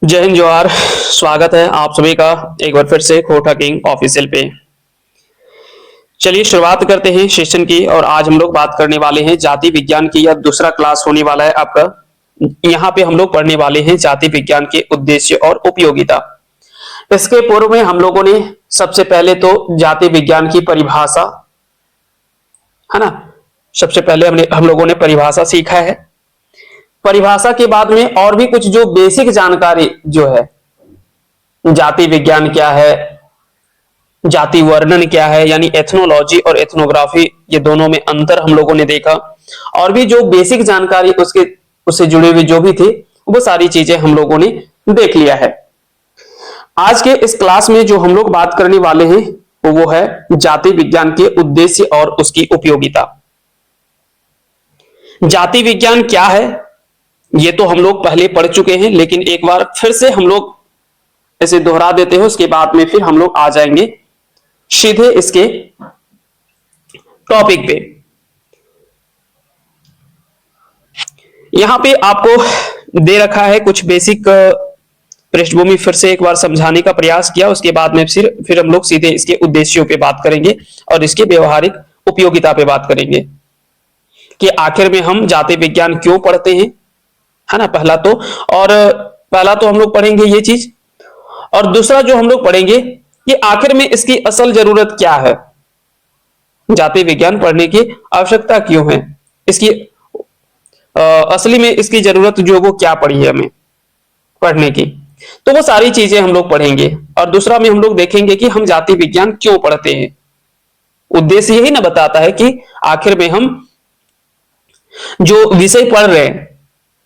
जय हिंद जोहार। स्वागत है आप सभी का एक बार फिर से खोटा किंग ऑफिशियल पे। चलिए शुरुआत करते हैं सेशन की। और आज हम लोग बात करने वाले हैं जाति विज्ञान की। यह दूसरा क्लास होने वाला है आपका। यहाँ पे हम लोग पढ़ने वाले हैं जाति विज्ञान के उद्देश्य और उपयोगिता। इसके पूर्व में हम लोगों ने सबसे पहले तो जाति विज्ञान की परिभाषा, है ना, सबसे पहले हम लोगों ने परिभाषा सीखा है। परिभाषा के बाद में और भी कुछ जो बेसिक जानकारी जो है, जाति विज्ञान क्या है, जाति वर्णन क्या है, यानी एथनोलॉजी और एथनोग्राफी, ये दोनों में अंतर हम लोगों ने देखा। और भी जो बेसिक जानकारी उससे जुड़े हुए जो भी थे, वो सारी चीजें हम लोगों ने देख लिया है। आज के इस क्लास में जो हम लोग बात करने वाले हैं वो है जाति विज्ञान के उद्देश्य और उसकी उपयोगिता। जाति विज्ञान क्या है ये तो हम लोग पहले पढ़ चुके हैं, लेकिन एक बार फिर से हम लोग इसे दोहरा देते हैं। उसके बाद में फिर हम लोग आ जाएंगे सीधे इसके टॉपिक पे। यहां पे आपको दे रखा है कुछ बेसिक पृष्ठभूमि, फिर से एक बार समझाने का प्रयास किया। उसके बाद में फिर हम लोग सीधे इसके उद्देश्यों पे बात करेंगे और इसके व्यवहारिक उपयोगिता पे बात करेंगे कि आखिर में हम जाति विज्ञान क्यों पढ़ते हैं, है ना, पहला तो हम लोग पढ़ेंगे ये चीज। और दूसरा जो हम लोग पढ़ेंगे कि आखिर में इसकी असल जरूरत क्या है, जाति विज्ञान पढ़ने की आवश्यकता क्यों है, इसकी असली में इसकी जरूरत जो वो क्या पड़ी है हमें पढ़ने की। तो वो सारी चीजें हम लोग पढ़ेंगे। और दूसरा में हम लोग देखेंगे कि हम जाति विज्ञान क्यों पढ़ते हैं। उद्देश्य यही ना बताता है कि आखिर में हम जो विषय पढ़ रहे हैं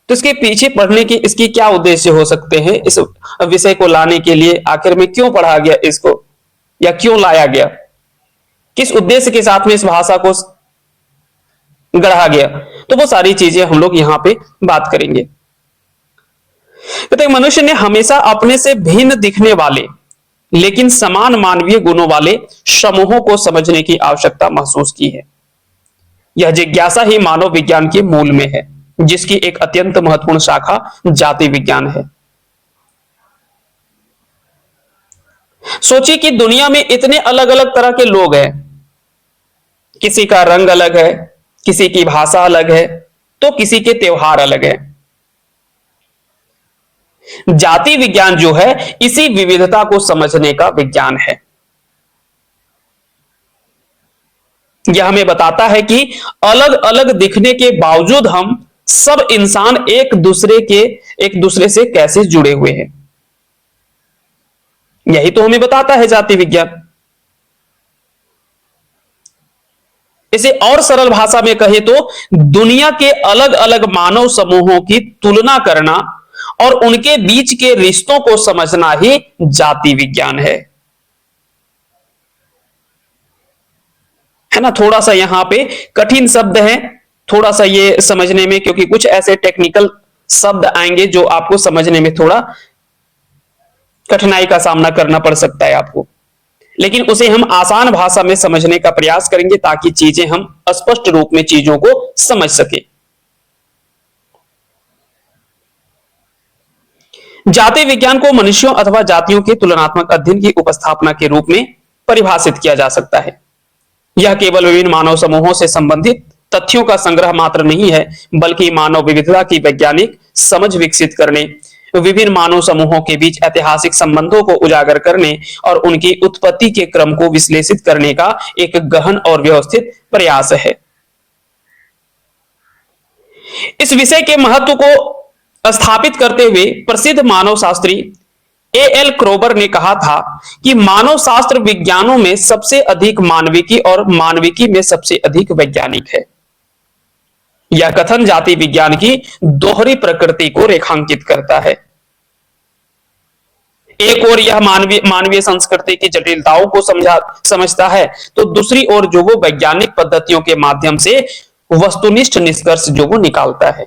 तो इसके पीछे पढ़ने की इसकी क्या उद्देश्य हो सकते हैं, इस विषय को लाने के लिए आखिर में क्यों पढ़ा गया इसको, या क्यों लाया गया, किस उद्देश्य के साथ में इस भाषा को गढ़ा गया। तो वो सारी चीजें हम लोग यहां पे बात करेंगे। तो मनुष्य ने हमेशा अपने से भिन्न दिखने वाले लेकिन समान मानवीय गुणों वाले समूहों को समझने की आवश्यकता महसूस की है। यह जिज्ञासा ही मानव विज्ञान के मूल में है, जिसकी एक अत्यंत महत्वपूर्ण शाखा जाति विज्ञान है। सोचिए कि दुनिया में इतने अलग अलग तरह के लोग हैं, किसी का रंग अलग है, किसी की भाषा अलग है, तो किसी के त्योहार अलग है। जाति विज्ञान जो है इसी विविधता को समझने का विज्ञान है। यह हमें बताता है कि अलग अलग दिखने के बावजूद हम सब इंसान एक दूसरे से कैसे जुड़े हुए हैं। यही तो हमें बताता है जाति विज्ञान। इसे और सरल भाषा में कहे तो दुनिया के अलग अलग मानव समूहों की तुलना करना और उनके बीच के रिश्तों को समझना ही जाति विज्ञान है ना। थोड़ा सा यहां पे कठिन शब्द है, थोड़ा सा ये समझने में, क्योंकि कुछ ऐसे टेक्निकल शब्द आएंगे जो आपको समझने में थोड़ा कठिनाई का सामना करना पड़ सकता है आपको, लेकिन उसे हम आसान भाषा में समझने का प्रयास करेंगे ताकि चीजें हम स्पष्ट रूप में चीजों को समझ सके। जाति विज्ञान को मनुष्यों अथवा जातियों के तुलनात्मक अध्ययन की उपस्थापना के रूप में परिभाषित किया जा सकता है। यह केवल विभिन्न मानव समूहों से संबंधित तथ्यों का संग्रह मात्र नहीं है, बल्कि मानव विविधता की वैज्ञानिक समझ विकसित करने, विभिन्न मानव समूहों के बीच ऐतिहासिक संबंधों को उजागर करने और उनकी उत्पत्ति के क्रम को विश्लेषित करने का एक गहन और व्यवस्थित प्रयास है। इस विषय के महत्व को स्थापित करते हुए प्रसिद्ध मानव शास्त्री एएल क्रोबर ने कहा था कि मानव शास्त्र विज्ञानों में सबसे अधिक मानविकी और मानविकी में सबसे अधिक वैज्ञानिक है। यह कथन जाति विज्ञान की दोहरी प्रकृति को रेखांकित करता है। एक ओर यह मानवीय संस्कृति की जटिलताओं को समझता है, तो दूसरी ओर जो वो वैज्ञानिक पद्धतियों के माध्यम से वस्तुनिष्ठ निष्कर्ष जो वो निकालता है।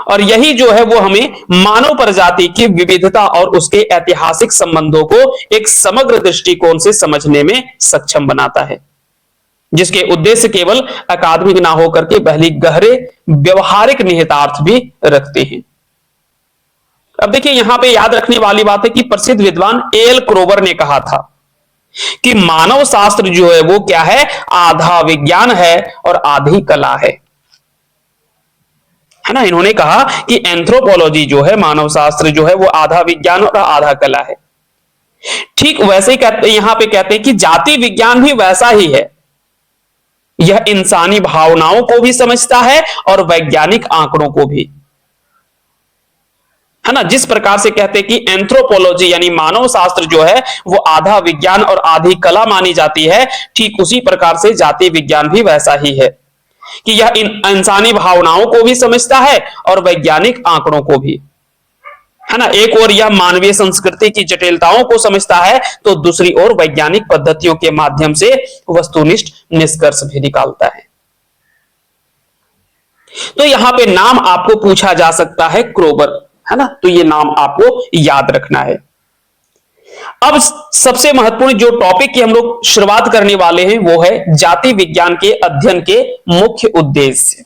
और यही जो है वो हमें मानव प्रजाति की विविधता और उसके ऐतिहासिक संबंधों को एक समग्र दृष्टिकोण से समझने में सक्षम बनाता है। जिसके उद्देश्य केवल अकादमिक ना होकर के बल्कि गहरे व्यवहारिक निहितार्थ भी रखते हैं। अब देखिए यहां पे याद रखने वाली बात है कि प्रसिद्ध विद्वान एल क्रोवर ने कहा था कि मानव शास्त्र जो है वो क्या है, आधा विज्ञान है और आधी कला है ना। इन्होंने कहा कि एंथ्रोपोलॉजी जो है, मानव शास्त्र जो है वो आधा विज्ञान और आधा कला है। ठीक वैसे ही कहते यहां पे कहते हैं कि जाति विज्ञान भी वैसा ही है, यह इंसानी भावनाओं को भी समझता है और वैज्ञानिक आंकड़ों को भी, है ना। जिस प्रकार से कहते हैं कि एंथ्रोपोलॉजी यानी मानव शास्त्र जो है वो आधा विज्ञान और आधी कला मानी जाती है, ठीक उसी प्रकार से जाति विज्ञान भी वैसा ही है कि यह इंसानी भावनाओं को भी समझता है और वैज्ञानिक आंकड़ों को भी, है ना। एक ओर यह मानवीय संस्कृति की जटिलताओं को समझता है तो दूसरी ओर वैज्ञानिक पद्धतियों के माध्यम से वस्तुनिष्ठ निष्कर्ष भी निकालता है। तो यहां पे नाम आपको पूछा जा सकता है क्रोबर, है ना, तो ये नाम आपको याद रखना है। अब सबसे महत्वपूर्ण जो टॉपिक की हम लोग शुरुआत करने वाले हैं वो है जाति विज्ञान के अध्ययन के मुख्य उद्देश्य।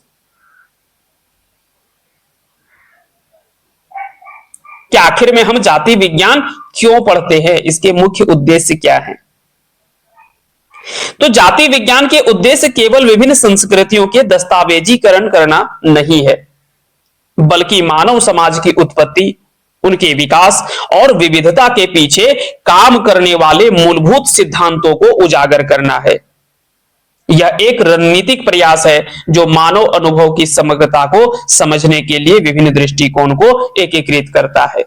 कि आखिर में हम जाति विज्ञान क्यों पढ़ते हैं, इसके मुख्य उद्देश्य क्या है। तो जाति विज्ञान के उद्देश्य केवल विभिन्न संस्कृतियों के दस्तावेजीकरण करना नहीं है, बल्कि मानव समाज की उत्पत्ति, उनके विकास और विविधता के पीछे काम करने वाले मूलभूत सिद्धांतों को उजागर करना है। यह एक रणनीतिक प्रयास है जो मानव अनुभव की समग्रता को समझने के लिए विभिन्न दृष्टिकोण को एकीकृत करता है।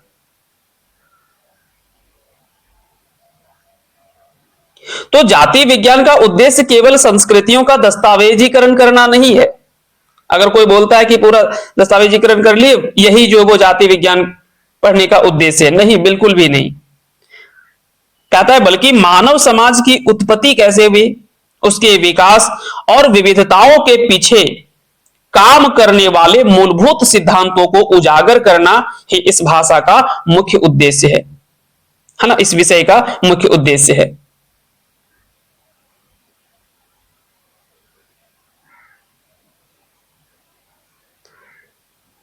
तो जाति विज्ञान का उद्देश्य केवल संस्कृतियों का दस्तावेजीकरण करना नहीं है। अगर कोई बोलता है कि पूरा दस्तावेजीकरण कर लिए, यही जो वो जाति विज्ञान पढ़ने का उद्देश्य है, नहीं, बिल्कुल भी नहीं। कहता है बल्कि मानव समाज की उत्पत्ति कैसे हुई, उसके विकास और विविधताओं के पीछे काम करने वाले मूलभूत सिद्धांतों को उजागर करना ही इस भाषा का मुख्य उद्देश्य है ना, इस विषय का मुख्य उद्देश्य है।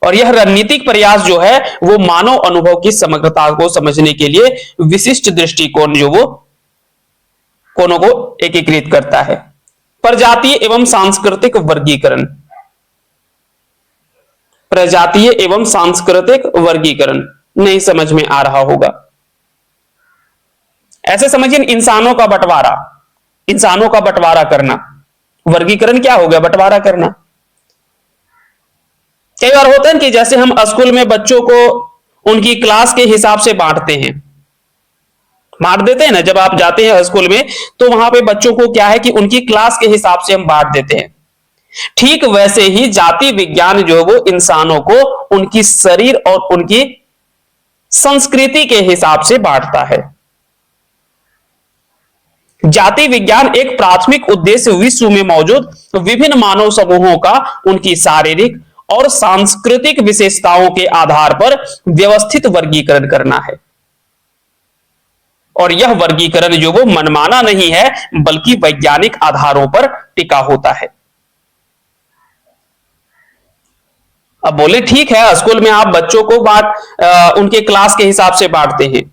और यह रणनीतिक प्रयास जो है वो मानव अनुभव की समग्रता को समझने के लिए विशिष्ट दृष्टिकोण जो वो कोनों को एकीकृत करता है। प्रजातीय एवं सांस्कृतिक वर्गीकरण, प्रजातीय एवं सांस्कृतिक वर्गीकरण नहीं समझ में आ रहा होगा। ऐसे समझिए इंसानों का बंटवारा, इंसानों का बंटवारा करना, वर्गीकरण क्या हो गया, बंटवारा करना। कई बार होता है कि जैसे हम स्कूल में बच्चों को उनकी क्लास के हिसाब से बांटते हैं, बांट देते हैं ना, जब आप जाते हैं स्कूल में तो वहां पे बच्चों को क्या है कि उनकी क्लास के हिसाब से हम बांट देते हैं। ठीक वैसे ही जाति विज्ञान जो है वो इंसानों को उनकी शरीर और उनकी संस्कृति के हिसाब से बांटता है। जाति विज्ञान एक प्राथमिक उद्देश्य विश्व में मौजूद विभिन्न मानव समूहों का उनकी शारीरिक और सांस्कृतिक विशेषताओं के आधार पर व्यवस्थित वर्गीकरण करना है। और यह वर्गीकरण जो वो मनमाना नहीं है बल्कि वैज्ञानिक आधारों पर टिका होता है। अब बोले ठीक है, स्कूल में आप बच्चों को उनके क्लास के हिसाब से बांटते हैं,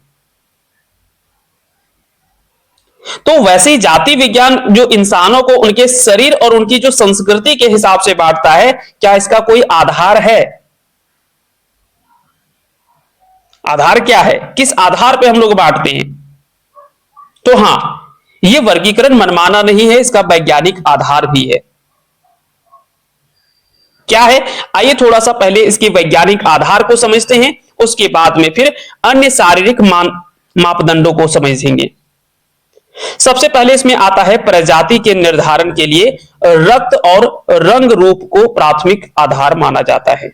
तो वैसे ही जाति विज्ञान जो इंसानों को उनके शरीर और उनकी जो संस्कृति के हिसाब से बांटता है, क्या इसका कोई आधार है? आधार क्या है, किस आधार पे हम लोग बांटते हैं? तो हां, यह वर्गीकरण मनमाना नहीं है, इसका वैज्ञानिक आधार भी है। क्या है, आइए थोड़ा सा पहले इसके वैज्ञानिक आधार को समझते हैं, उसके बाद में फिर अन्य शारीरिक मापदंडों को समझेंगे। सबसे पहले इसमें आता है प्रजाति के निर्धारण के लिए रक्त और रंग रूप को प्राथमिक आधार माना जाता है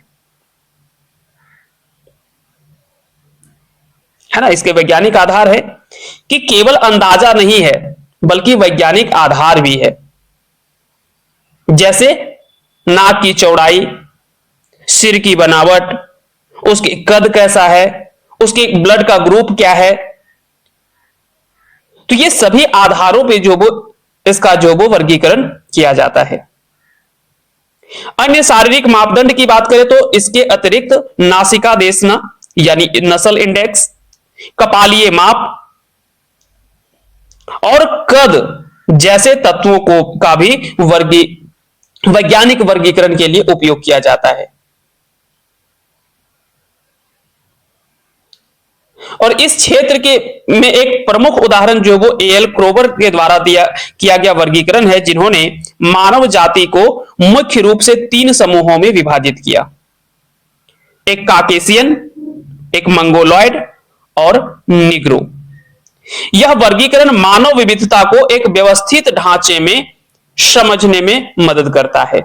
ना। इसके वैज्ञानिक आधार है कि केवल अंदाजा नहीं है बल्कि वैज्ञानिक आधार भी है। जैसे नाक की चौड़ाई, सिर की बनावट, उसके कद कैसा है, उसके ब्लड का ग्रुप क्या है, तो ये सभी आधारों पे जो वो इसका जो वो वर्गीकरण किया जाता है। अन्य शारीरिक मापदंड की बात करें तो इसके अतिरिक्त नासिका देशना यानी नसल इंडेक्स, कपालीय माप और कद जैसे तत्वों को का भी वैज्ञानिक वर्गीकरण के लिए उपयोग किया जाता है। और इस क्षेत्र के में एक प्रमुख उदाहरण जो वो एल क्रोवर के द्वारा किया गया वर्गीकरण है, जिन्होंने मानव जाति को मुख्य रूप से 3 समूहों में विभाजित किया, एक काकेशियन, एक मंगोलॉयड और निग्रो। यह वर्गीकरण मानव विविधता को एक व्यवस्थित ढांचे में समझने में मदद करता है।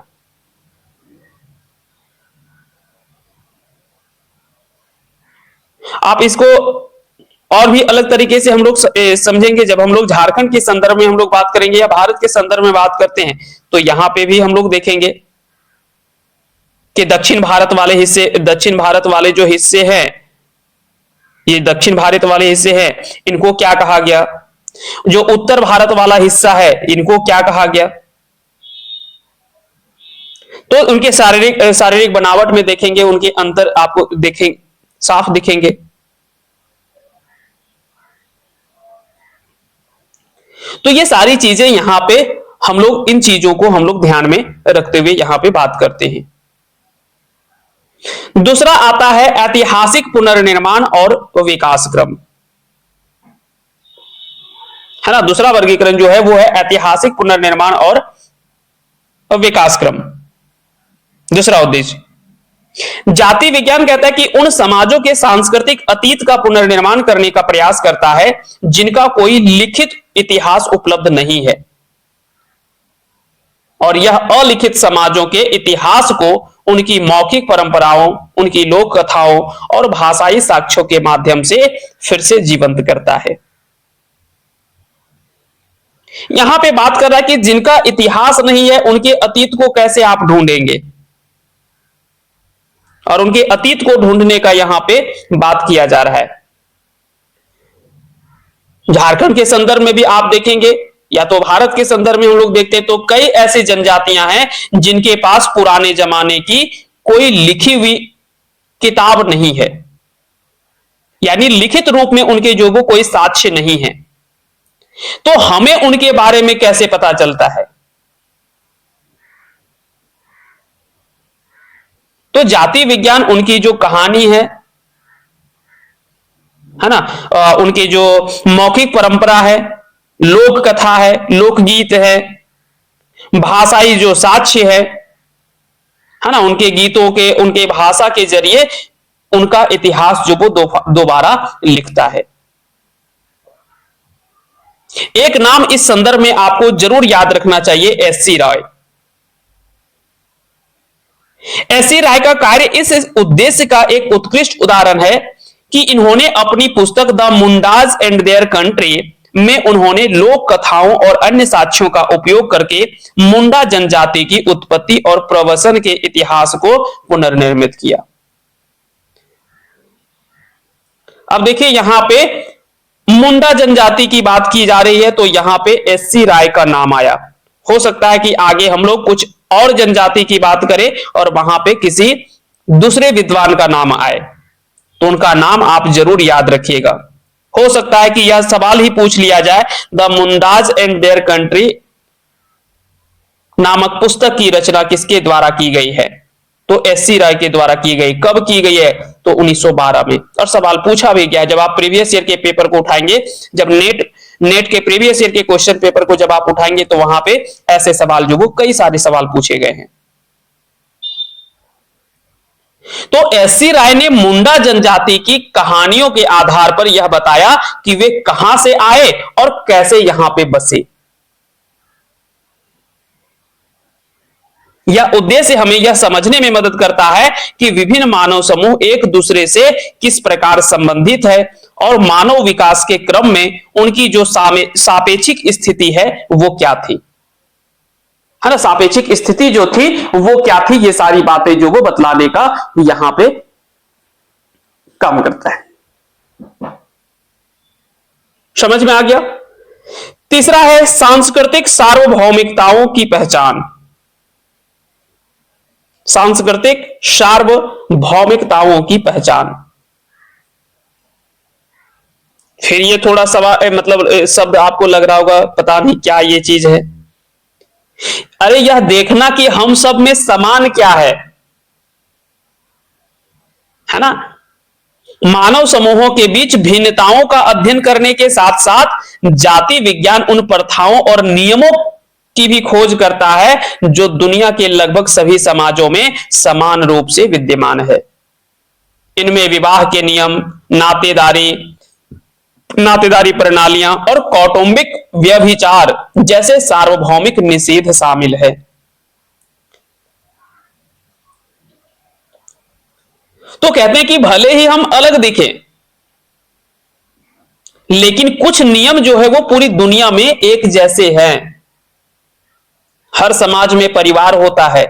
आप इसको और भी अलग तरीके से हम लोग समझेंगे जब हम लोग झारखंड के संदर्भ में हम लोग बात करेंगे या भारत के संदर्भ में बात करते हैं, तो यहां पे भी हम लोग देखेंगे कि दक्षिण भारत वाले जो हिस्से हैं, ये दक्षिण भारत वाले हिस्से हैं, इनको क्या कहा गया। जो उत्तर भारत वाला हिस्सा है, इनको क्या कहा गया। तो उनके शारीरिक बनावट में देखेंगे, उनके अंतर आपको देखेंगे, साफ दिखेंगे। तो ये सारी चीजें यहां पे हम लोग इन चीजों को हम लोग ध्यान में रखते हुए यहां पे बात करते हैं। दूसरा आता है ऐतिहासिक पुनर्निर्माण और विकास क्रम, है ना। दूसरा वर्गीकरण जो है वो है ऐतिहासिक पुनर्निर्माण और विकास क्रम। दूसरा उद्देश्य, जाति विज्ञान कहता है कि उन समाजों के सांस्कृतिक अतीत का पुनर्निर्माण करने का प्रयास करता है जिनका कोई लिखित इतिहास उपलब्ध नहीं है, और यह अलिखित समाजों के इतिहास को उनकी मौखिक परंपराओं, उनकी लोक कथाओं और भाषाई साक्ष्यों के माध्यम से फिर से जीवंत करता है। यहां पे बात कर रहा है कि जिनका इतिहास नहीं है उनके अतीत को कैसे आप ढूंढेंगे, और उनके अतीत को ढूंढने का यहां पे बात किया जा रहा है। झारखंड के संदर्भ में भी आप देखेंगे या तो भारत के संदर्भ में हम लोग देखते हैं तो कई ऐसी जनजातियां हैं जिनके पास पुराने जमाने की कोई लिखी हुई किताब नहीं है, यानी लिखित रूप में उनके जो वो कोई साक्ष्य नहीं है। तो हमें उनके बारे में कैसे पता चलता है। तो जाति विज्ञान उनकी जो कहानी है ना, उनकी जो मौखिक परंपरा है, लोक कथा है, लोकगीत है, भाषाई जो साक्ष्य है ना, उनके गीतों के, उनके भाषा के जरिए उनका इतिहास जो वो दोबारा लिखता है। एक नाम इस संदर्भ में आपको जरूर याद रखना चाहिए, एस.सी. राय। एस.सी. राय का कार्य इस उद्देश्य का एक उत्कृष्ट उदाहरण है कि इन्होंने अपनी पुस्तक the Mundas and their country में उन्होंने लोक कथाओं और अन्य साक्ष्यों का उपयोग करके मुंडा जनजाति की उत्पत्ति और प्रवसन के इतिहास को पुनर्निर्मित किया। अब देखिए यहां पे मुंडा जनजाति की बात की जा रही है, तो यहां पे एस.सी. राय का नाम आया। हो सकता है कि आगे हम लोग कुछ और जनजाति की बात करें और वहां पे किसी दूसरे विद्वान का नाम आए, तो उनका नाम आप जरूर याद रखिएगा। हो सकता है कि यह सवाल ही पूछ लिया जाए, the Mundas and their country नामक पुस्तक की रचना किसके द्वारा की गई है, तो एस.सी. राय के द्वारा की गई। कब की गई है, तो 1912 में। और सवाल पूछा भी गया, जब आप प्रीवियस ईयर के पेपर को उठाएंगे, जब नेट के प्रीवियस ईयर के क्वेश्चन पेपर को जब आप उठाएंगे तो वहां पे ऐसे सवाल जो वो कई सारे सवाल पूछे गए हैं। तो एस.सी. राय ने मुंडा जनजाति की कहानियों के आधार पर यह बताया कि वे कहां से आए और कैसे यहां पे बसे। यह उद्देश्य हमें यह समझने में मदद करता है कि विभिन्न मानव समूह एक दूसरे से किस प्रकार संबंधित है और मानव विकास के क्रम में उनकी जो सापेक्षिक स्थिति है वो क्या थी, है ना। सापेक्षिक स्थिति जो थी वो क्या थी, ये सारी बातें जो वो बतलाने का यहां पे काम करता है। समझ में आ गया। तीसरा है सांस्कृतिक सार्वभौमिकताओं की पहचान। सांस्कृतिक सार्वभौमिकताओं की पहचान। फिर ये थोड़ा सवाल मतलब शब्द आपको लग रहा होगा पता नहीं क्या ये चीज है। अरे यह देखना कि हम सब में समान क्या है ना। मानव समूहों के बीच भिन्नताओं का अध्ययन करने के साथ साथ जाति विज्ञान उन प्रथाओं और नियमों की भी खोज करता है जो दुनिया के लगभग सभी समाजों में समान रूप से विद्यमान है। इनमें विवाह के नियम, नातेदारी प्रणालियां और कौटुंबिक व्यभिचार जैसे सार्वभौमिक निषेध शामिल है। तो कहते हैं कि भले ही हम अलग दिखें, लेकिन कुछ नियम जो है वो पूरी दुनिया में एक जैसे हैं। हर समाज में परिवार होता है,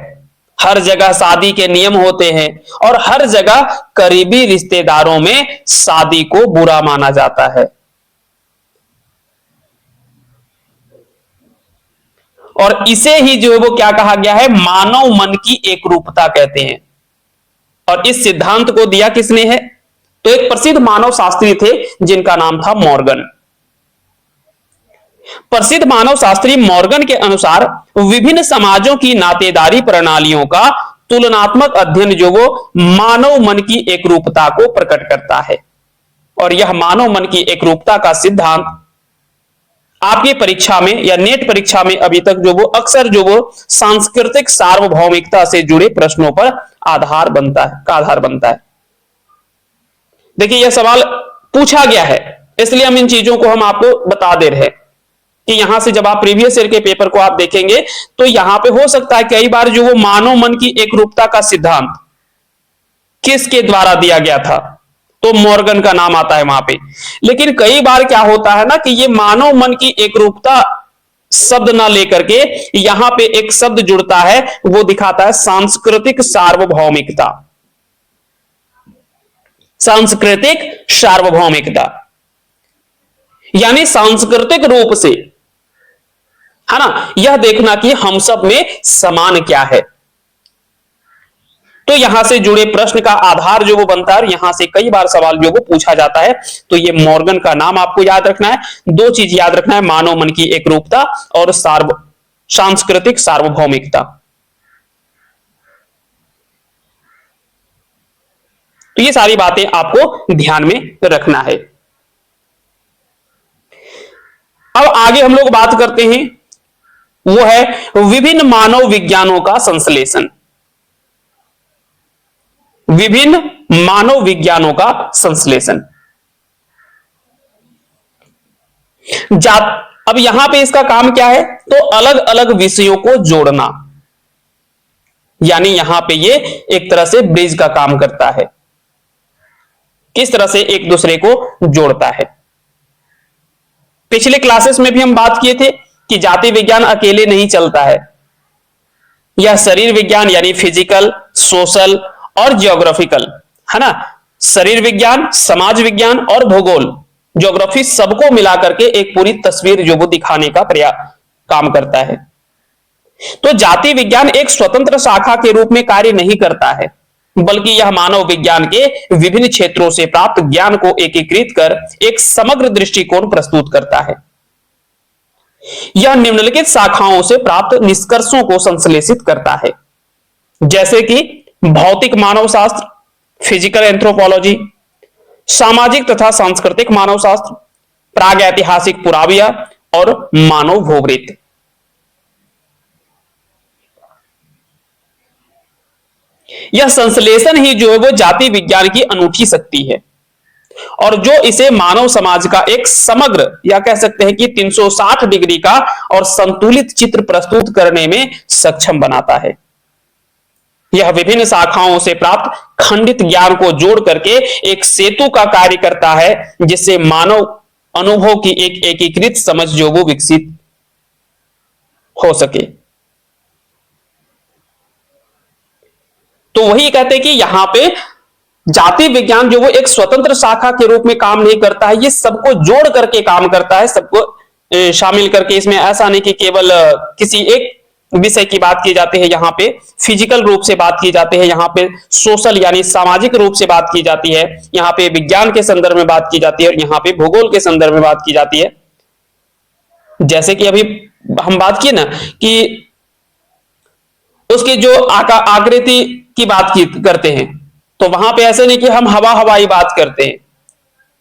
हर जगह शादी के नियम होते हैं और हर जगह करीबी रिश्तेदारों में शादी को बुरा माना जाता है। और इसे ही जो है वो क्या कहा गया है, मानव मन की एकरूपता कहते हैं। और इस सिद्धांत को दिया किसने है, तो एक प्रसिद्ध मानव शास्त्री थे जिनका नाम था मॉर्गन। प्रसिद्ध मानव शास्त्री मॉर्गन के अनुसार विभिन्न समाजों की नातेदारी प्रणालियों का तुलनात्मक अध्ययन जो वो मानव मन की एकरूपता को प्रकट करता है। और यह मानव मन की एकरूपता का सिद्धांत आपकी परीक्षा में या नेट परीक्षा में अभी तक जो वो अक्सर जो वो सांस्कृतिक सार्वभौमिकता से जुड़े प्रश्नों पर आधार बनता है। देखिए यह सवाल पूछा गया है, इसलिए हम इन चीजों को हम आपको बता दे रहे हैं कि यहां से जब आप प्रीवियस ईयर के पेपर को आप देखेंगे तो यहां पे हो सकता है कई बार जो वो मानव मन की एकरूपता का सिद्धांत किसके द्वारा दिया गया था, तो मॉर्गन का नाम आता है वहां पे। लेकिन कई बार क्या होता है ना कि ये मानव मन की एकरूपता शब्द ना लेकर के यहां पे एक शब्द जुड़ता है, वो दिखाता है सांस्कृतिक सार्वभौमिकता। सांस्कृतिक सार्वभौमिकता यानी सांस्कृतिक रूप से, है ना, यह देखना कि हम सब में समान क्या है। तो यहां से जुड़े प्रश्न का आधार जो वो बनता है और यहां से कई बार सवाल जो वो पूछा जाता है। तो ये मॉर्गन का नाम आपको याद रखना है। दो चीज याद रखना है, मानव मन की एकरूपता और सांस्कृतिक सार्वभौमिकता। तो ये सारी बातें आपको ध्यान में रखना है। अब आगे हम लोग बात करते हैं, वो है विभिन्न मानव विज्ञानों का संश्लेषण। विभिन्न मानव विज्ञानों का संश्लेषण। अब यहां पे इसका काम क्या है, तो अलग अलग विषयों को जोड़ना, यानी यहां पे ये एक तरह से ब्रिज का काम करता है। किस तरह से एक दूसरे को जोड़ता है। पिछले क्लासेस में भी हम बात किए थे कि जाति विज्ञान अकेले नहीं चलता है, यह शरीर विज्ञान यानी फिजिकल, सोशल और जियोग्राफिकल, है ना, शरीर विज्ञान, समाज विज्ञान और भूगोल, ज्योग्राफी सबको मिलाकर के एक पूरी तस्वीर जो वो दिखाने का प्रयास काम करता है। तो जाति विज्ञान एक स्वतंत्र शाखा के रूप में कार्य नहीं करता है, बल्कि यह मानव विज्ञान के विभिन्न क्षेत्रों से प्राप्त ज्ञान को एकीकृत कर एक समग्र दृष्टिकोण प्रस्तुत करता है। यह निम्नलिखित शाखाओं से प्राप्त निष्कर्षों को संश्लेषित करता है, जैसे कि भौतिक मानव शास्त्र, फिजिकल एंथ्रोपोलॉजी, सामाजिक तथा सांस्कृतिक मानव शास्त्र, प्रागैतिहासिक पुराविया और मानव भूवृत्त। यह संश्लेषण ही जो है वो जाति विज्ञान की अनूठी शक्ति है और जो इसे मानव समाज का एक समग्र या कह सकते हैं कि 360 डिग्री का और संतुलित चित्र प्रस्तुत करने में सक्षम बनाता है। यह विभिन्न शाखाओं से प्राप्त खंडित ज्ञान को जोड़ करके एक सेतु का कार्य करता है, जिससे मानव अनुभव की एक एकीकृत समझ जो वो विकसित हो सके। तो वही कहते हैं कि यहां पे जाति विज्ञान जो वो एक स्वतंत्र शाखा के रूप में काम नहीं करता है, ये सबको जोड़ करके काम करता है, सबको शामिल करके, इसमें ऐसा नहीं कि केवल किसी एक विषय की बात की जाती है, यहाँ पे फिजिकल रूप से बात की जाती है, यहाँ पे सोशल यानी सामाजिक रूप से बात की जाती है, यहाँ पे विज्ञान के संदर्भ में बात की जाती है और यहाँ पे भूगोल के संदर्भ में बात की जाती है। जैसे कि अभी हम बात किए ना कि उसकी जो आकृति की बात की करते हैं, तो वहां पे ऐसे नहीं कि हम हवाई बात करते हैं,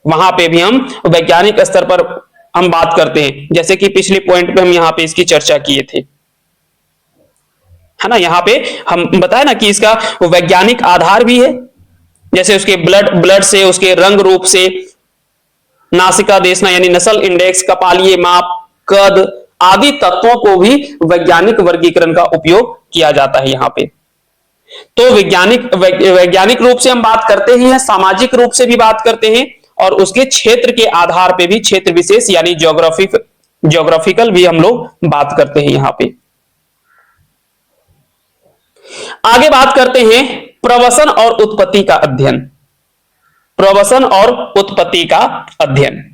वहां पे भी हम वैज्ञानिक स्तर पर हम बात करते हैं। जैसे कि पिछले पॉइंट पे हम यहाँ पे इसकी चर्चा किए थे, है ना। यहाँ पे हम बताए ना कि इसका वैज्ञानिक आधार भी है, जैसे उसके ब्लड से, उसके रंग रूप से, नासिका देशना यानी नस्ल इंडेक्स, कपालीय माप, कद आदि तत्वों को भी वैज्ञानिक वर्गीकरण का उपयोग किया जाता है यहाँ पे। तो वैज्ञानिक रूप से हम बात करते ही हैं, सामाजिक रूप से भी बात करते हैं और उसके क्षेत्र के आधार पे भी क्षेत्र विशेष यानी ज्योग्राफिकल भी हम लोग बात करते हैं यहाँ पे। आगे बात करते हैं प्रवसन और उत्पत्ति का अध्ययन। प्रवसन और उत्पत्ति का अध्ययन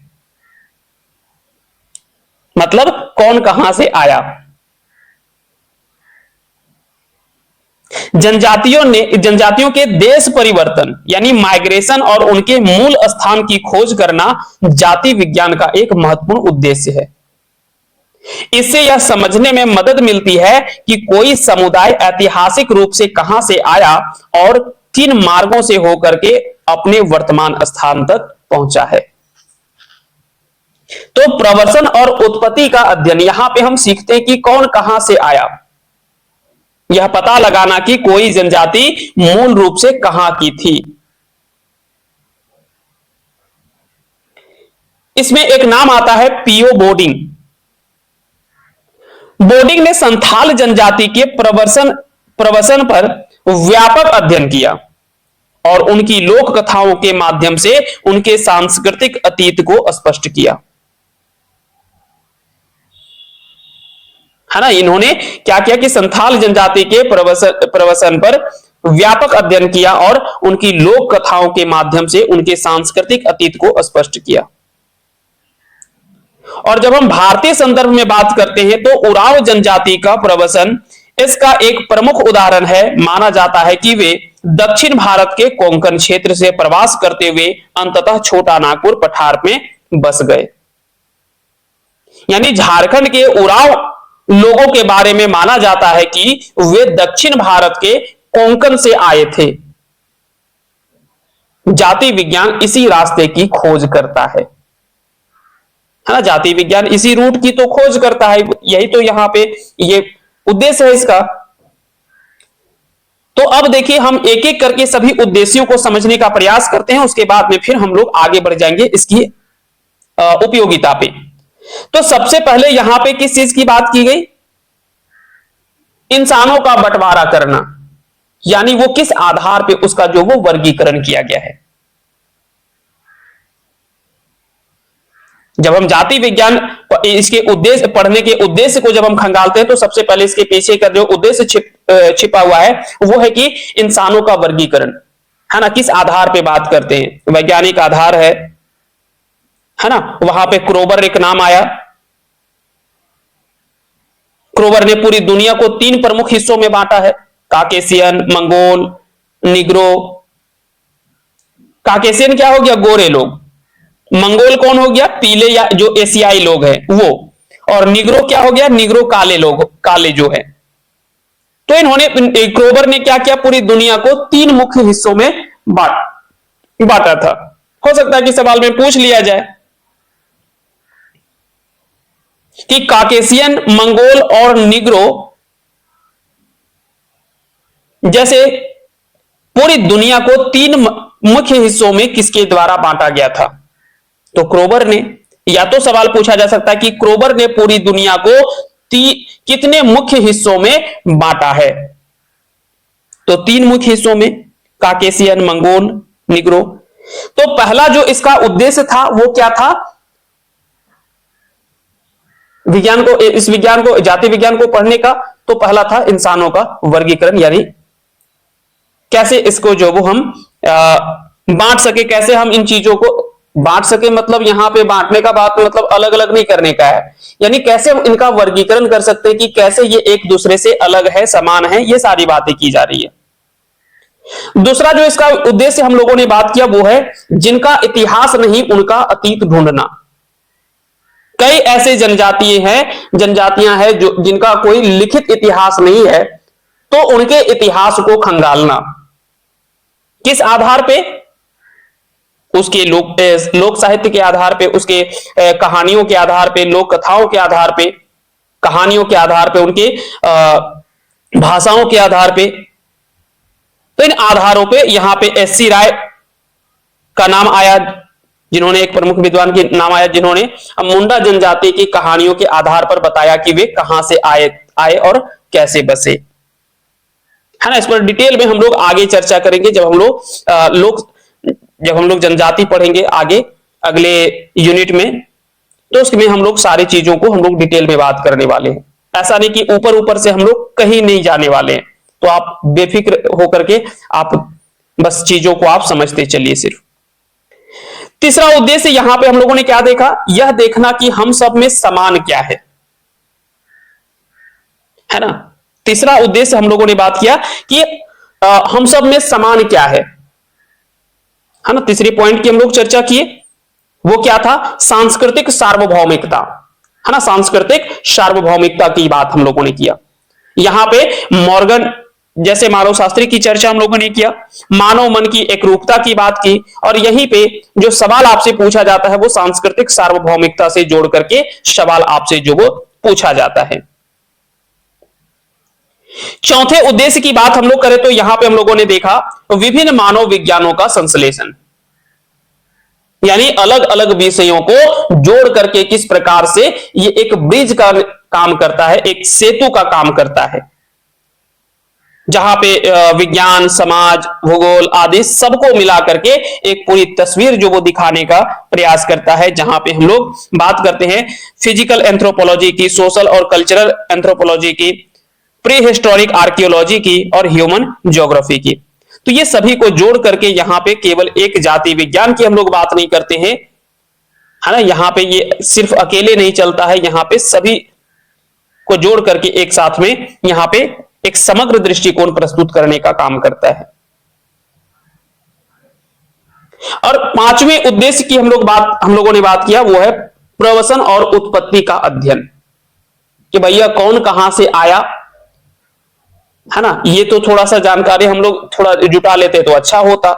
मतलब कौन कहां से आया। जनजातियों के देश परिवर्तन यानी माइग्रेशन और उनके मूल स्थान की खोज करना जाति विज्ञान का एक महत्वपूर्ण उद्देश्य है। इससे यह समझने में मदद मिलती है कि कोई समुदाय ऐतिहासिक रूप से कहां से आया और किन मार्गों से होकर के अपने वर्तमान स्थान तक पहुंचा है। तो प्रवसन और उत्पत्ति का अध्ययन, यहां पे हम सीखते हैं कि कौन कहां से आया, यह पता लगाना कि कोई जनजाति मूल रूप से कहां की थी। इसमें एक नाम आता है पीओ बोर्डिंग। बोर्डिंग ने संथाल जनजाति के प्रवसन पर व्यापक अध्ययन किया और उनकी लोक कथाओं के माध्यम से उनके सांस्कृतिक अतीत को स्पष्ट किया, है ना। इन्होंने क्या किया कि संथाल जनजाति के प्रवसन पर व्यापक अध्ययन किया और उनकी लोक कथाओं के माध्यम से उनके सांस्कृतिक अतीत को स्पष्ट किया। और जब हम भारतीय संदर्भ में बात करते हैं तो उरांव जनजाति का प्रवसन इसका एक प्रमुख उदाहरण है। माना जाता है कि वे दक्षिण भारत के कोंकण क्षेत्र से प्रवास करते हुए अंततः छोटा नागपुर पठार में बस गए। यानी झारखंड के उरांव लोगों के बारे में माना जाता है कि वे दक्षिण भारत के कोंकण से आए थे। जाति विज्ञान इसी रास्ते की खोज करता है ना। जाति विज्ञान इसी रूट की तो खोज करता है, यही तो यहां पे ये उद्देश्य है इसका। तो अब देखिए हम एक एक करके सभी उद्देश्यों को समझने का प्रयास करते हैं, उसके बाद में फिर हम लोग आगे बढ़ जाएंगे इसकी उपयोगिता पे। तो सबसे पहले यहां पे किस चीज की बात की गई? इंसानों का बंटवारा करना, यानी वो किस आधार पे उसका जो वो वर्गीकरण किया गया है। जब हम जाति विज्ञान इसके उद्देश्य पढ़ने के उद्देश्य को जब हम खंगालते हैं तो सबसे पहले इसके पीछे का जो उद्देश्य छिपा हुआ है वो है कि इंसानों का वर्गीकरण, है ना। किस आधार पे बात करते हैं? वैज्ञानिक आधार है ना। वहां पे क्रोबर एक नाम आया। क्रोबर ने पूरी दुनिया को 3 प्रमुख हिस्सों में बांटा है, काकेशियन, मंगोल, निग्रो। काकेशियन क्या हो गया? गोरे लोग। मंगोल कौन हो गया? पीले या जो एशियाई लोग हैं वो। और निग्रो क्या हो गया? निग्रो काले लोग, काले जो है। तो इन्होंने क्रोबर ने क्या किया? पूरी दुनिया को 3 मुख्य हिस्सों में बांटा था। हो सकता है कि सवाल में पूछ लिया जाए कि काकेशियन, मंगोल और निग्रो जैसे पूरी दुनिया को 3 मुख्य हिस्सों में किसके द्वारा बांटा गया था? तो क्रोबर ने। या तो सवाल पूछा जा सकता है कि क्रोबर ने पूरी दुनिया को कितने मुख्य हिस्सों में बांटा है? तो 3 मुख्य हिस्सों में, काकेशियन, मंगोल, निग्रो। तो पहला जो इसका उद्देश्य था वो क्या था? विज्ञान को, इस विज्ञान को, जाति विज्ञान को पढ़ने का तो पहला था इंसानों का वर्गीकरण, यानी कैसे इसको जो वो हम बांट सके, कैसे हम इन चीजों को बांट सके मतलब यहां पे बांटने का बात मतलब अलग अलग नहीं करने का है, यानी कैसे हम इनका वर्गीकरण कर सकते हैं कि कैसे ये एक दूसरे से अलग है, समान है, ये सारी बातें की जा रही है। दूसरा जो इसका उद्देश्य हम लोगों ने बात किया वो है जिनका इतिहास नहीं उनका अतीत ढूंढना। कई ऐसे जनजातियां हैं जो जिनका कोई लिखित इतिहास नहीं है, तो उनके इतिहास को खंगालना। किस आधार पे? उसके लोक साहित्य के आधार पे, उसके कहानियों के आधार पे, लोक कथाओं के आधार पे, कहानियों के आधार पे, उनके भाषाओं के आधार पे। तो इन आधारों पे यहां पे एस.सी. राय का नाम आया, जिन्होंने एक प्रमुख विद्वान के नाम आया जिन्होंने मुंडा जनजाति की कहानियों के आधार पर बताया कि वे कहां से आए और कैसे बसे, है ना। इस पर डिटेल में हम लोग आगे चर्चा करेंगे जब हम लोग जनजाति पढ़ेंगे आगे अगले यूनिट में, तो उसमें हम लोग सारी चीजों को हम लोग डिटेल में बात करने वाले हैं। ऐसा नहीं कि ऊपर ऊपर से हम लोग कहीं नहीं जाने वाले हैं, तो आप बेफिक्र होकर के आप बस चीजों को आप समझते चलिए सिर्फ। तीसरा उद्देश्य यहां पे हम लोगों ने क्या देखा? यह देखना कि हम सब में समान क्या है ना। तीसरा उद्देश्य हम लोगों ने बात किया कि हम सब में समान क्या है ना। तीसरी पॉइंट की हम लोग चर्चा किए, वो क्या था? सांस्कृतिक सार्वभौमिकता, है ना। सांस्कृतिक सार्वभौमिकता की बात हम लोगों ने किया। यहां पे मॉर्गन जैसे मानव शास्त्री की चर्चा हम लोगों ने किया, मानव मन की एकरूपता की बात की, और यहीं पे जो सवाल आपसे पूछा जाता है वो सांस्कृतिक सार्वभौमिकता से जोड़ करके सवाल आपसे जो वो पूछा जाता है। चौथे उद्देश्य की बात हम लोग करें तो यहां पे हम लोगों ने देखा विभिन्न मानव विज्ञानों का संश्लेषण, यानी अलग अलग विषयों को जोड़ करके किस प्रकार से ये एक ब्रिज का काम करता है, एक सेतु का काम करता है, जहां पे विज्ञान, समाज, भूगोल आदि सबको मिला करके एक पूरी तस्वीर जो वो दिखाने का प्रयास करता है। जहां पे हम लोग बात करते हैं फिजिकल एंथ्रोपोलॉजी की, सोशल और कल्चरल एंथ्रोपोलॉजी की, प्री हिस्टोरिक आर्कियोलॉजी की और ह्यूमन ज्योग्राफी की। तो ये सभी को जोड़ करके यहां पे केवल एक जाति विज्ञान की हम लोग बात नहीं करते हैं, है ना। यहां पे ये सिर्फ अकेले नहीं चलता है, यहां पे सभी को जोड़ करके एक साथ में यहां पे एक समग्र दृष्टिकोण प्रस्तुत करने का काम करता है। और पांचवें उद्देश्य की हम लोगों ने बात किया, वो है प्रवसन और उत्पत्ति का अध्ययन, कि भैया कौन कहां से आया, है ना। ये तो थोड़ा सा जानकारी हम लोग थोड़ा जुटा लेते तो अच्छा होता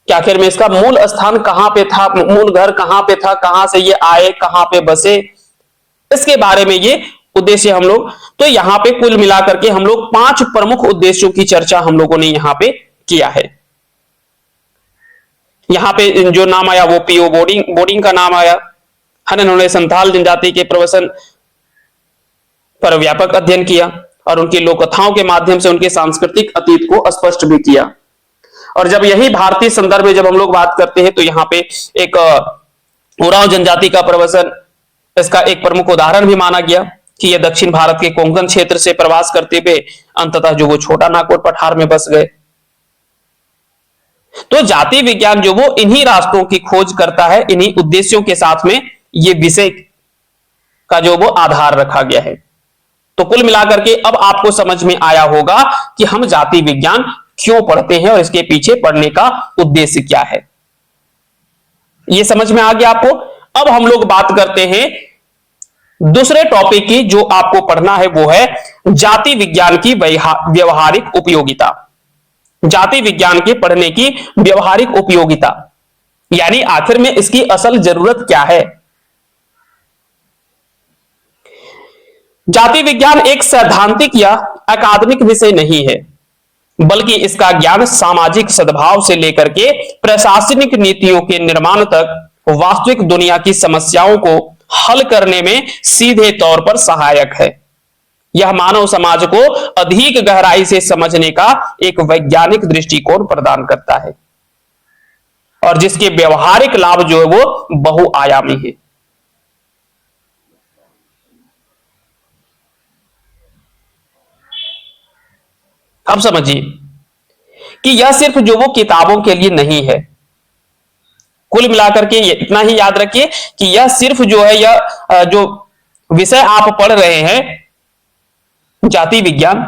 कि आखिर में इसका मूल स्थान कहां पे था, मूल घर कहां पे था, कहां से ये आए, कहां पे बसे, इसके बारे में ये उद्देश्य हम लोग। तो यहां पे कुल मिलाकर के हम लोग 5 प्रमुख उद्देश्यों की चर्चा हम लोगों ने यहां पे किया है। यहां पे जो नाम आया वो पीओ बोर्डिंग का नाम आया, है ना। उन्होंने संथाल जनजाति के प्रवसन पर व्यापक अध्ययन किया और उनकी लोक कथाओं के माध्यम से उनके सांस्कृतिक अतीत को स्पष्ट भी किया। और जब यही भारतीय संदर्भ में जब हम लोग बात करते हैं तो यहां पे एक उरांव जनजाति का प्रवसन, इसका एक प्रमुख उदाहरण भी माना गया कि यह दक्षिण भारत के कोंकण क्षेत्र से प्रवास करते हुए अंततः जो वो छोटा नागपुर पठार में बस गए। तो जाति विज्ञान जो वो इन्हीं रास्तों की खोज करता है, इन्हीं उद्देश्यों के साथ में ये विषय का जो वो आधार रखा गया है। तो कुल मिलाकर के अब आपको समझ में आया होगा कि हम जाति विज्ञान क्यों पढ़ते हैं और इसके पीछे पढ़ने का उद्देश्य क्या है। ये समझ में आ गया आपको। अब हम लोग बात करते हैं दूसरे टॉपिक की, जो आपको पढ़ना है वो है जाति विज्ञान की व्यवहारिक उपयोगिता। जाति विज्ञान के पढ़ने की व्यवहारिक उपयोगिता, यानी आखिर में इसकी असल जरूरत क्या है। जाति विज्ञान एक सैद्धांतिक या अकादमिक विषय नहीं है, बल्कि इसका ज्ञान सामाजिक सद्भाव से लेकर के प्रशासनिक नीतियों के निर्माण तक वास्तविक दुनिया की समस्याओं को हल करने में सीधे तौर पर सहायक है। यह मानव समाज को अधिक गहराई से समझने का एक वैज्ञानिक दृष्टिकोण प्रदान करता है और जिसके व्यवहारिक लाभ जो है वो बहुआयामी है। अब समझिए कि यह सिर्फ जो वो किताबों के लिए नहीं है, कुल मिलाकर के इतना ही याद रखिए कि यह सिर्फ जो है, यह जो विषय आप पढ़ रहे हैं जाति विज्ञान,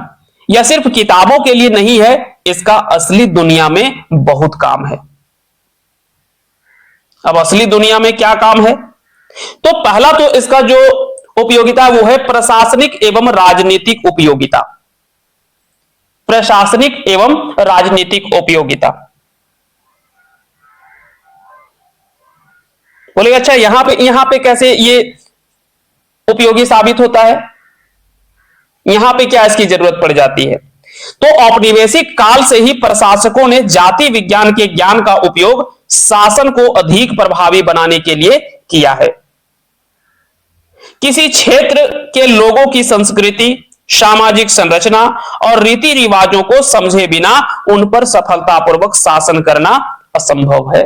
यह सिर्फ किताबों के लिए नहीं है, इसका असली दुनिया में बहुत काम है। अब असली दुनिया में क्या काम है? तो पहला तो इसका जो उपयोगिता वो है प्रशासनिक एवं राजनीतिक उपयोगिता। प्रशासनिक एवं राजनीतिक उपयोगिता। बोले अच्छा यहां पे कैसे ये उपयोगी साबित होता है, यहां पे क्या इसकी जरूरत पड़ जाती है? तो औपनिवेशिक काल से ही प्रशासकों ने जाति विज्ञान के ज्ञान का उपयोग शासन को अधिक प्रभावी बनाने के लिए किया है। किसी क्षेत्र के लोगों की संस्कृति, सामाजिक संरचना और रीति रिवाजों को समझे बिना उन पर सफलतापूर्वक शासन करना असंभव है।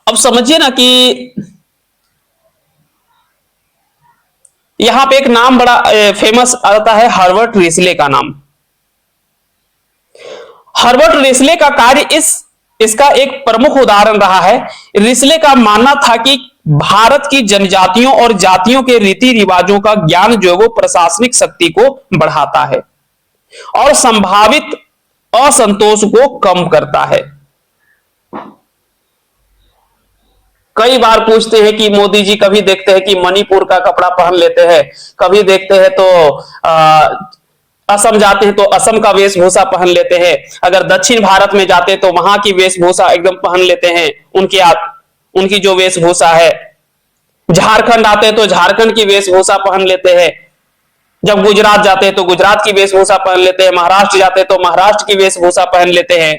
अब समझिए ना कि यहां पे एक नाम बड़ा फेमस आता है, हर्बर्ट रिसले का नाम। हर्बर्ट रिसले का कार्य इसका एक प्रमुख उदाहरण रहा है। रिसले का मानना था कि भारत की जनजातियों और जातियों के रीति रिवाजों का ज्ञान जो वो प्रशासनिक शक्ति को बढ़ाता है और संभावित असंतोष को कम करता है। कई बार पूछते हैं कि मोदी जी, कभी देखते हैं कि मणिपुर का कपड़ा पहन लेते हैं, कभी देखते हैं तो असम जाते हैं तो असम का वेशभूषा पहन लेते हैं, अगर दक्षिण भारत में जाते हैं तो वहां की वेशभूषा एकदम पहन लेते हैं, उनकी जो वेशभूषा है। झारखंड आते हैं तो झारखंड की वेशभूषा पहन लेते हैं, जब गुजरात जाते हैं तो गुजरात की वेशभूषा पहन लेते हैं, महाराष्ट्र जाते हैं तो महाराष्ट्र की वेशभूषा पहन लेते हैं।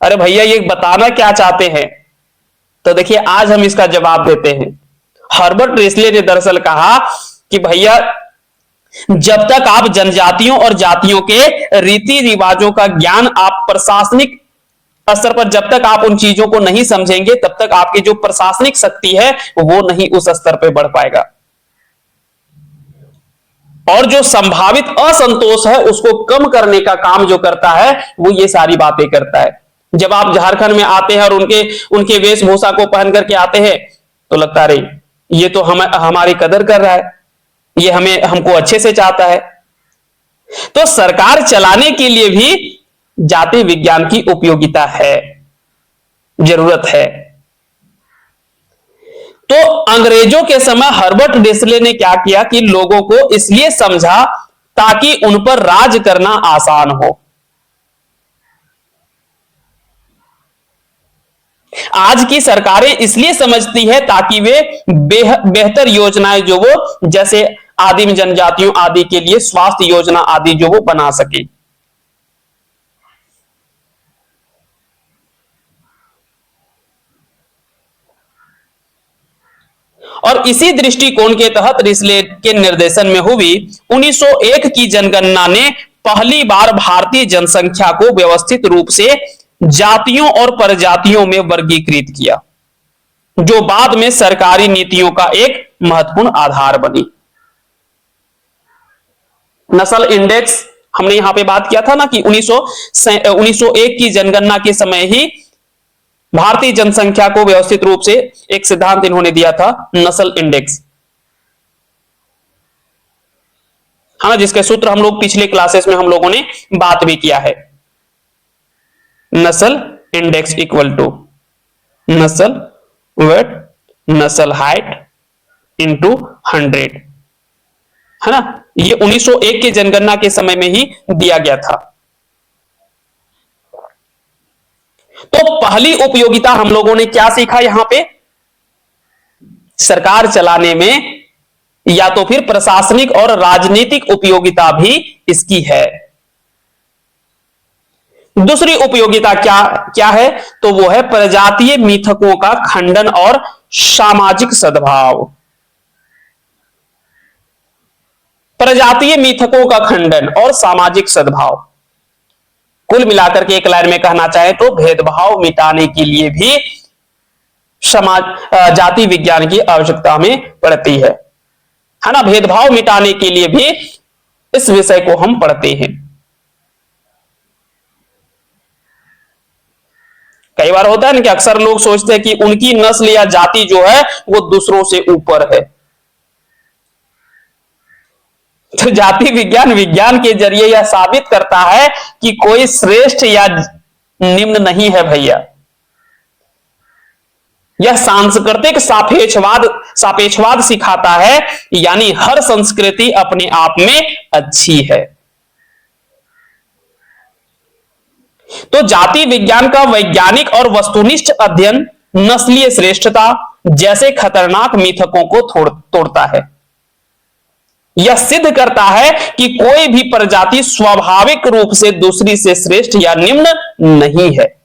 अरे भैया ये बताना क्या चाहते हैं? तो देखिए आज हम इसका जवाब देते हैं। हर्बर्ट रिसले ने दरअसल कहा कि भैया जब तक आप जनजातियों और जातियों के रीति रिवाजों का ज्ञान आप प्रशासनिक स्तर पर, जब तक आप उन चीजों को नहीं समझेंगे, तब तक आपकी जो प्रशासनिक शक्ति है वो नहीं उस स्तर पर बढ़ पाएगा। और जो संभावित असंतोष है उसको कम करने का काम जो करता है वो ये सारी बातें करता है। जब आप झारखंड में आते हैं और उनके वेशभूषा को पहन करके आते हैं तो लगता है ये तो हमारी कदर कर रहा है, ये हमको अच्छे से चाहता है। तो सरकार चलाने के लिए भी जाति विज्ञान की उपयोगिता है, जरूरत है। तो अंग्रेजों के समय हर्बर्ट रिसले ने क्या किया कि लोगों को इसलिए समझा ताकि उन पर राज करना आसान हो। आज की सरकारें इसलिए समझती है ताकि वे बेहतर योजनाएं जो वो जैसे आदिम जनजातियों आदि के लिए स्वास्थ्य योजना आदि जो वो बना सके। और इसी दृष्टिकोण के तहत रिसले के निर्देशन में हुई 1901 की जनगणना ने पहली बार भारतीय जनसंख्या को व्यवस्थित रूप से जातियों और प्रजातियों में वर्गीकृत किया, जो बाद में सरकारी नीतियों का एक महत्वपूर्ण आधार बनी। नस्ल इंडेक्स हमने यहां पे बात किया था ना कि 1901 की जनगणना के समय ही भारतीय जनसंख्या को व्यवस्थित रूप से एक सिद्धांत इन्होंने दिया था, नस्ल इंडेक्स, है ना, जिसके सूत्र हम लोग पिछले क्लासेस में हम लोगों ने बात भी किया है। नस्ल इंडेक्स इक्वल टू नस्ल वेट नस्ल हाइट इंटू 100, है ना। ये 1901 के जनगणना के समय में ही दिया गया था। तो पहली उपयोगिता हम लोगों ने क्या सीखा यहां पे? सरकार चलाने में या तो फिर प्रशासनिक और राजनीतिक उपयोगिता भी इसकी है। दूसरी उपयोगिता क्या है? तो वो है प्रजातीय मिथकों का खंडन और सामाजिक सद्भाव। प्रजातीय मिथकों का खंडन और सामाजिक सद्भाव, कुल मिलाकर के एक लाइन में कहना चाहे तो भेदभाव मिटाने के लिए भी जाति विज्ञान की आवश्यकता में पड़ती है ना। भेदभाव मिटाने के लिए भी इस विषय को हम पढ़ते हैं। कई बार होता है ना कि अक्सर लोग सोचते हैं कि उनकी नस्ल या जाति जो है वो दूसरों से ऊपर है। तो जाति विज्ञान विज्ञान के जरिए यह साबित करता है कि कोई श्रेष्ठ या निम्न नहीं है भैया। यह सांस्कृतिक सापेक्षवाद सिखाता है, यानी हर संस्कृति अपने आप में अच्छी है। तो जाति विज्ञान का वैज्ञानिक और वस्तुनिष्ठ अध्ययन नस्लीय श्रेष्ठता जैसे खतरनाक मिथकों को तोड़ता है। यह सिद्ध करता है कि कोई भी प्रजाति स्वाभाविक रूप से दूसरी से श्रेष्ठ या निम्न नहीं है।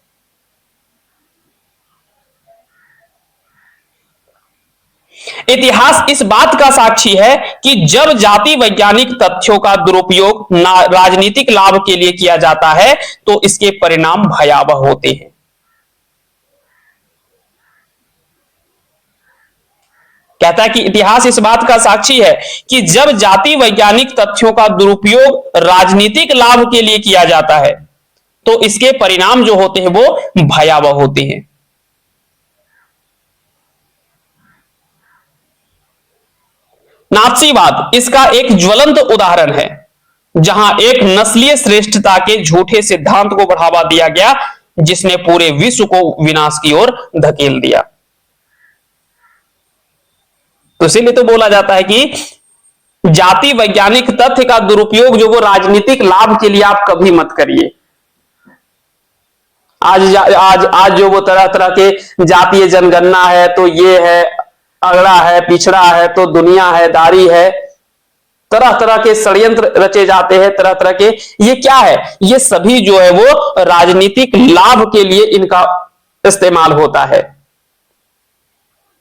इतिहास इस बात का साक्षी है कि जब जाति वैज्ञानिक तथ्यों का दुरुपयोग राजनीतिक लाभ के लिए किया जाता है तो इसके परिणाम भयावह होते हैं। कहता है कि इतिहास इस बात का साक्षी है कि जब जाति वैज्ञानिक तथ्यों का दुरुपयोग राजनीतिक लाभ के लिए किया जाता है तो इसके परिणाम जो होते हैं वो भयावह होते हैं। नात्सीवाद इसका एक ज्वलंत उदाहरण है, जहां एक नस्लीय श्रेष्ठता के झूठे सिद्धांत को बढ़ावा दिया गया जिसने पूरे विश्व को विनाश की ओर धकेल दिया। तो इसीलिए तो बोला जाता है कि जाति वैज्ञानिक तथ्य का दुरुपयोग जो वो राजनीतिक लाभ के लिए आप कभी मत करिए। आज जो वो तरह तरह के जातीय जनगणना है, तो ये है, अगड़ा है, पिछड़ा है, तो दुनिया है, दारी है, तरह तरह के षड्यंत्र रचे जाते हैं, तरह तरह के, ये क्या है? ये सभी जो है वो राजनीतिक लाभ के लिए इनका इस्तेमाल होता है।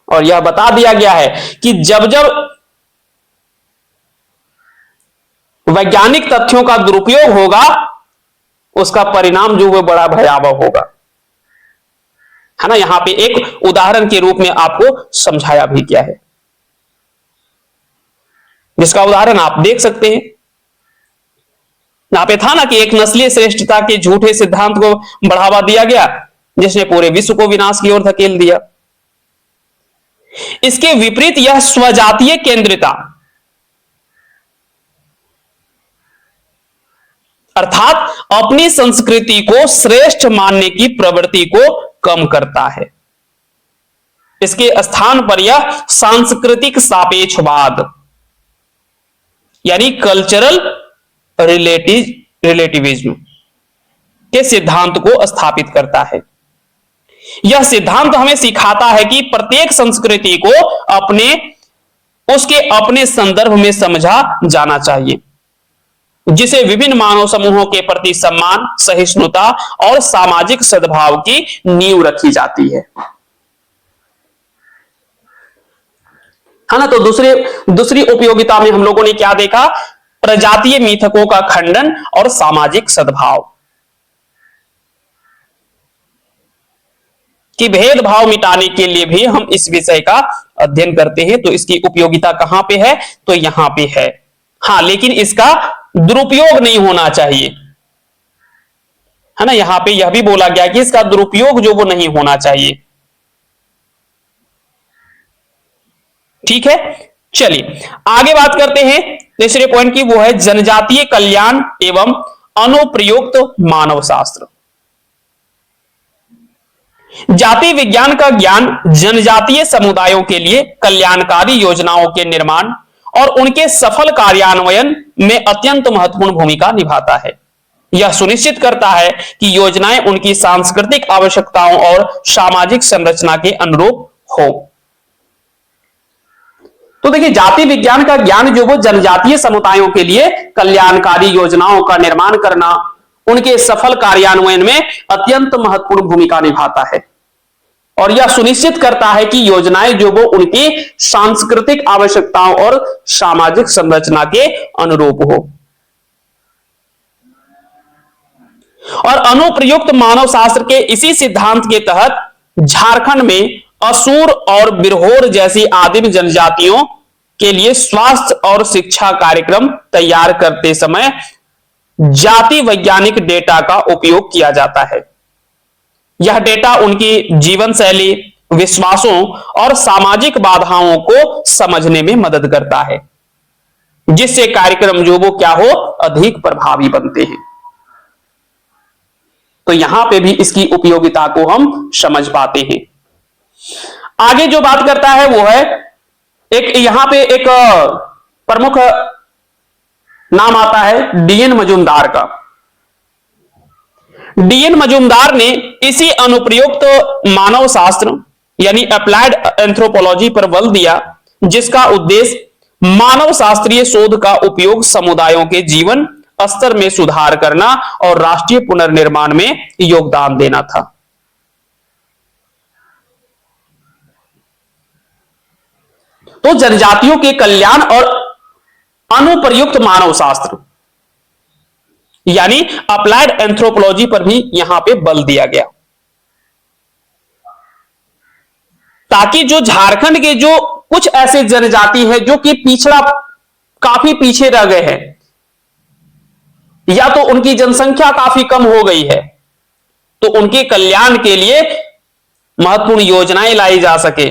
और यह बता दिया गया है कि जब जब वैज्ञानिक तथ्यों का दुरुपयोग होगा उसका परिणाम जो वो बड़ा भयावह होगा, है ना। यहां पे एक उदाहरण के रूप में आपको समझाया भी गया है, जिसका उदाहरण आप देख सकते हैं। यहां पे था ना कि एक नस्लीय श्रेष्ठता के झूठे सिद्धांत को बढ़ावा दिया गया जिसने पूरे विश्व को विनाश की ओर धकेल दिया। इसके विपरीत यह स्वजातीय केंद्रिता अर्थात अपनी संस्कृति को श्रेष्ठ मानने की प्रवृत्ति को कम करता है। इसके स्थान पर यह सांस्कृतिक सापेक्षवाद यानी कल्चरल रिलेटिविज्म के सिद्धांत को स्थापित करता है। यह सिद्धांत हमें सिखाता है कि प्रत्येक संस्कृति को उसके अपने संदर्भ में समझा जाना चाहिए, जिसे विभिन्न मानव समूहों के प्रति सम्मान, सहिष्णुता और सामाजिक सद्भाव की नींव रखी जाती है ना। तो दूसरी उपयोगिता में हम लोगों ने क्या देखा? प्रजातीय मिथकों का खंडन और सामाजिक सद्भाव कि भेदभाव मिटाने के लिए भी हम इस विषय का अध्ययन करते हैं। तो इसकी उपयोगिता कहां पे है? तो यहां पे है। हाँ, लेकिन इसका दुरुपयोग नहीं होना चाहिए, है ना। यहां पे यह भी बोला गया कि इसका दुरुपयोग जो वो नहीं होना चाहिए। ठीक है, चलिए आगे बात करते हैं तीसरे पॉइंट की, वो है जनजातीय कल्याण एवं अनुप्रयुक्त मानव शास्त्र। जाति विज्ञान का ज्ञान जनजातीय समुदायों के लिए कल्याणकारी योजनाओं के निर्माण और उनके सफल कार्यान्वयन में अत्यंत महत्वपूर्ण भूमिका निभाता है। यह सुनिश्चित करता है कि योजनाएं उनकी सांस्कृतिक आवश्यकताओं और सामाजिक संरचना के अनुरूप हो। तो देखिए, जाति विज्ञान का ज्ञान जो वो जनजातीय समुदायों के लिए कल्याणकारी योजनाओं का निर्माण करना, उनके सफल कार्यान्वयन में अत्यंत महत्वपूर्ण भूमिका निभाता है और यह सुनिश्चित करता है कि योजनाएं जो वो उनकी सांस्कृतिक आवश्यकताओं और सामाजिक संरचना के अनुरूप हो। और अनुप्रयुक्त मानव शास्त्र के इसी सिद्धांत के तहत झारखंड में असुर और बिरहोर जैसी आदिम जनजातियों के लिए स्वास्थ्य और शिक्षा कार्यक्रम तैयार करते समय जाति वैज्ञानिक डेटा का उपयोग किया जाता है। यह डेटा उनकी जीवन शैली, विश्वासों और सामाजिक बाधाओं को समझने में मदद करता है, जिससे कार्यक्रम जो वो क्या हो, अधिक प्रभावी बनते हैं। तो यहां पे भी इसकी उपयोगिता को हम समझ पाते हैं। आगे जो बात करता है वो है एक, यहां पे एक प्रमुख नाम आता है डीएन मजूमदार का। डीएन मजूमदार ने इसी अनुप्रयुक्त मानव शास्त्र यानी अप्लाइड एंथ्रोपोलॉजी पर बल दिया, जिसका उद्देश्य मानव शास्त्रीय शोध का उपयोग समुदायों के जीवन स्तर में सुधार करना और राष्ट्रीय पुनर्निर्माण में योगदान देना था। तो जनजातियों के कल्याण और अनुप्रयुक्त मानव शास्त्र यानी अप्लाइड एंथ्रोपोलॉजी पर भी यहां पे बल दिया गया, ताकि जो झारखंड के जो कुछ ऐसे जनजाति हैं जो कि पिछड़ा, काफी पीछे रह गए हैं, या तो उनकी जनसंख्या काफी कम हो गई है, तो उनके कल्याण के लिए महत्वपूर्ण योजनाएं लाई जा सके,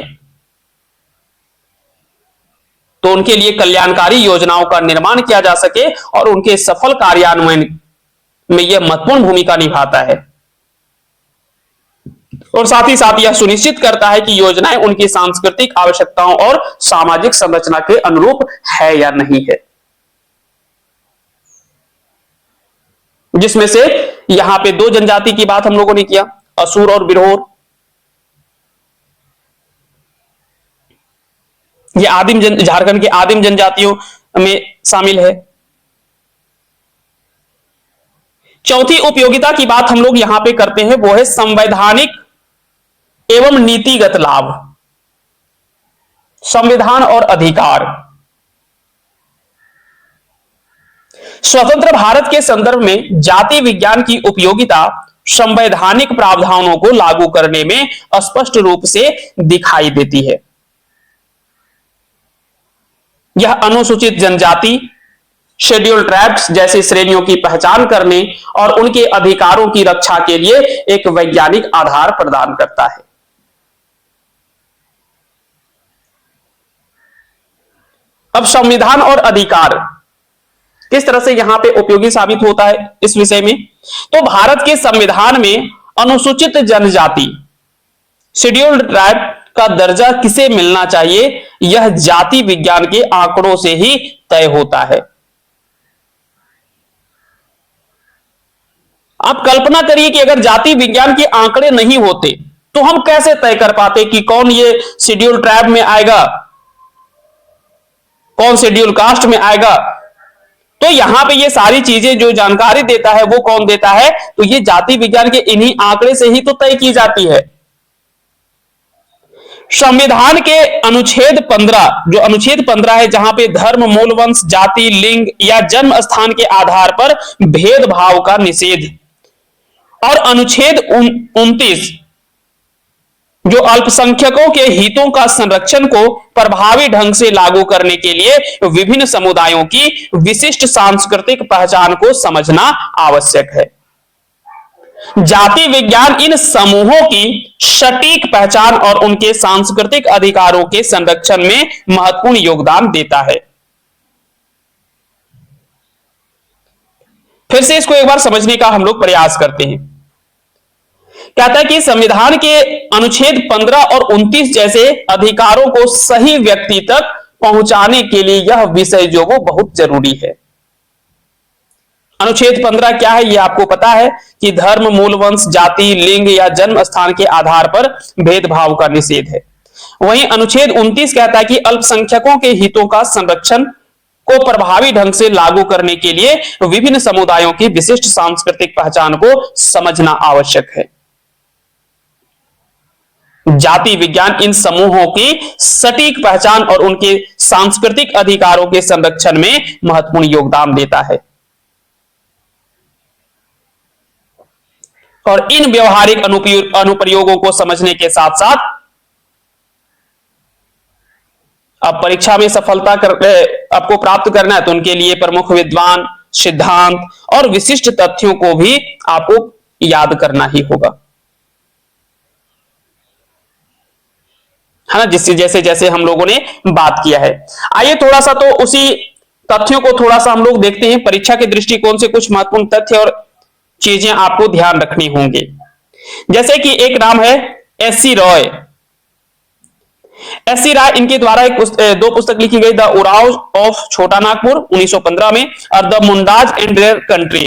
तो उनके लिए कल्याणकारी योजनाओं का निर्माण किया जा सके और उनके सफल कार्यान्वयन में यह महत्वपूर्ण भूमिका निभाता है। और साथ ही साथ यह सुनिश्चित करता है कि योजनाएं उनकी सांस्कृतिक आवश्यकताओं और सामाजिक संरचना के अनुरूप है या नहीं है। जिसमें से यहां पे दो जनजाति की बात हम लोगों ने किया, असुर और बिरहोर। ये झारखंड के आदिम जनजातियों में शामिल है। चौथी उपयोगिता की बात हम लोग यहां पे करते हैं, वो है संवैधानिक एवं नीतिगत लाभ, संविधान और अधिकार। स्वतंत्र भारत के संदर्भ में जाति विज्ञान की उपयोगिता संवैधानिक प्रावधानों को लागू करने में स्पष्ट रूप से दिखाई देती है। यह अनुसूचित जनजाति, शेड्यूल्ड ट्राइब्स जैसी श्रेणियों की पहचान करने और उनके अधिकारों की रक्षा के लिए एक वैज्ञानिक आधार प्रदान करता है। अब संविधान और अधिकार किस तरह से यहां पे उपयोगी साबित होता है इस विषय में, तो भारत के संविधान में अनुसूचित जनजाति, शेड्यूल्ड ट्राइब का दर्जा किसे मिलना चाहिए, यह जाति विज्ञान के आंकड़ों से ही तय होता है। आप कल्पना करिए कि अगर जाति विज्ञान के आंकड़े नहीं होते तो हम कैसे तय कर पाते कि कौन ये शेड्यूल ट्राइब में आएगा, कौन शेड्यूल कास्ट में आएगा। तो यहां पे ये सारी चीजें जो जानकारी देता है वो कौन देता है, तो ये जाति विज्ञान के इन्हीं आंकड़े से ही तो तय की जाती है। संविधान के अनुच्छेद 15, जो अनुच्छेद 15 है, जहां पे धर्म, मूल वंश, जाति, लिंग या जन्म स्थान के आधार पर भेदभाव का निषेध, और अनुच्छेद 29 जो अल्पसंख्यकों के हितों का संरक्षण को प्रभावी ढंग से लागू करने के लिए विभिन्न समुदायों की विशिष्ट सांस्कृतिक पहचान को समझना आवश्यक है। जाति विज्ञान इन समूहों की सटीक पहचान और उनके सांस्कृतिक अधिकारों के संरक्षण में महत्वपूर्ण योगदान देता है। फिर से इसको एक बार समझने का हम लोग प्रयास करते हैं। कहता है कि संविधान के अनुच्छेद 15 और 29 जैसे अधिकारों को सही व्यक्ति तक पहुंचाने के लिए यह विषय जो वो बहुत जरूरी है। अनुच्छेद 15 क्या है, ये आपको पता है कि धर्म, मूल वंश, जाति, लिंग या जन्म स्थान के आधार पर भेदभाव का निषेध है। वहीं अनुच्छेद 29 कहता है कि अल्पसंख्यकों के हितों का संरक्षण को प्रभावी ढंग से लागू करने के लिए विभिन्न समुदायों की विशिष्ट सांस्कृतिक पहचान को समझना आवश्यक है। जाति विज्ञान इन समूहों की सटीक पहचान और उनके सांस्कृतिक अधिकारों के संरक्षण में महत्वपूर्ण योगदान देता है। और इन व्यवहारिक अनुप्रयोगों को समझने के साथ साथ अब परीक्षा में सफलता आपको प्राप्त करना है तो उनके लिए प्रमुख विद्वान, सिद्धांत और विशिष्ट तथ्यों को भी आपको याद करना ही होगा। है ना, जिससे जैसे जैसे हम लोगों ने बात किया है। आइए थोड़ा सा तो उसी तथ्यों को थोड़ा सा हम लोग देखते हैं। परीक्षा के दृष्टिकोण से कुछ महत्वपूर्ण तथ्य और चीजें आपको ध्यान रखनी होंगी। जैसे कि एक नाम है एस.सी. रॉय। एस.सी. राय, इनके द्वारा दो पुस्तक लिखी गई, द उराव ऑफ छोटा नागपुर 1915 में और the Mundas and their country,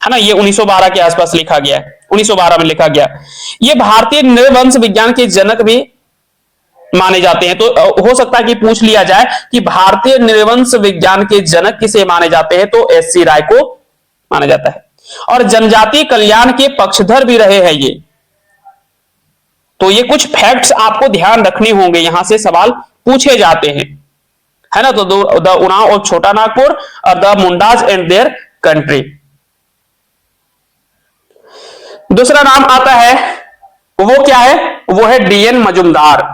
है ना, ये 1912 के आसपास लिखा गया है, 1912 में लिखा गया। ये भारतीय नृवंश विज्ञान के जनक भी माने जाते हैं। तो हो सकता है कि पूछ लिया जाए कि भारतीय नृवंश विज्ञान के जनक किसे माने जाते हैं, तो एस.सी. राय को माना जाता है। और जनजातीय कल्याण के पक्षधर भी रहे हैं ये। तो ये कुछ फैक्ट्स आपको ध्यान रखने होंगे, यहां से सवाल पूछे जाते हैं, है ना। तो द उराव और छोटा नागपुर और the Mundas and their country. दूसरा नाम आता है, वो क्या है, वो है डी.एन. मजुमदार।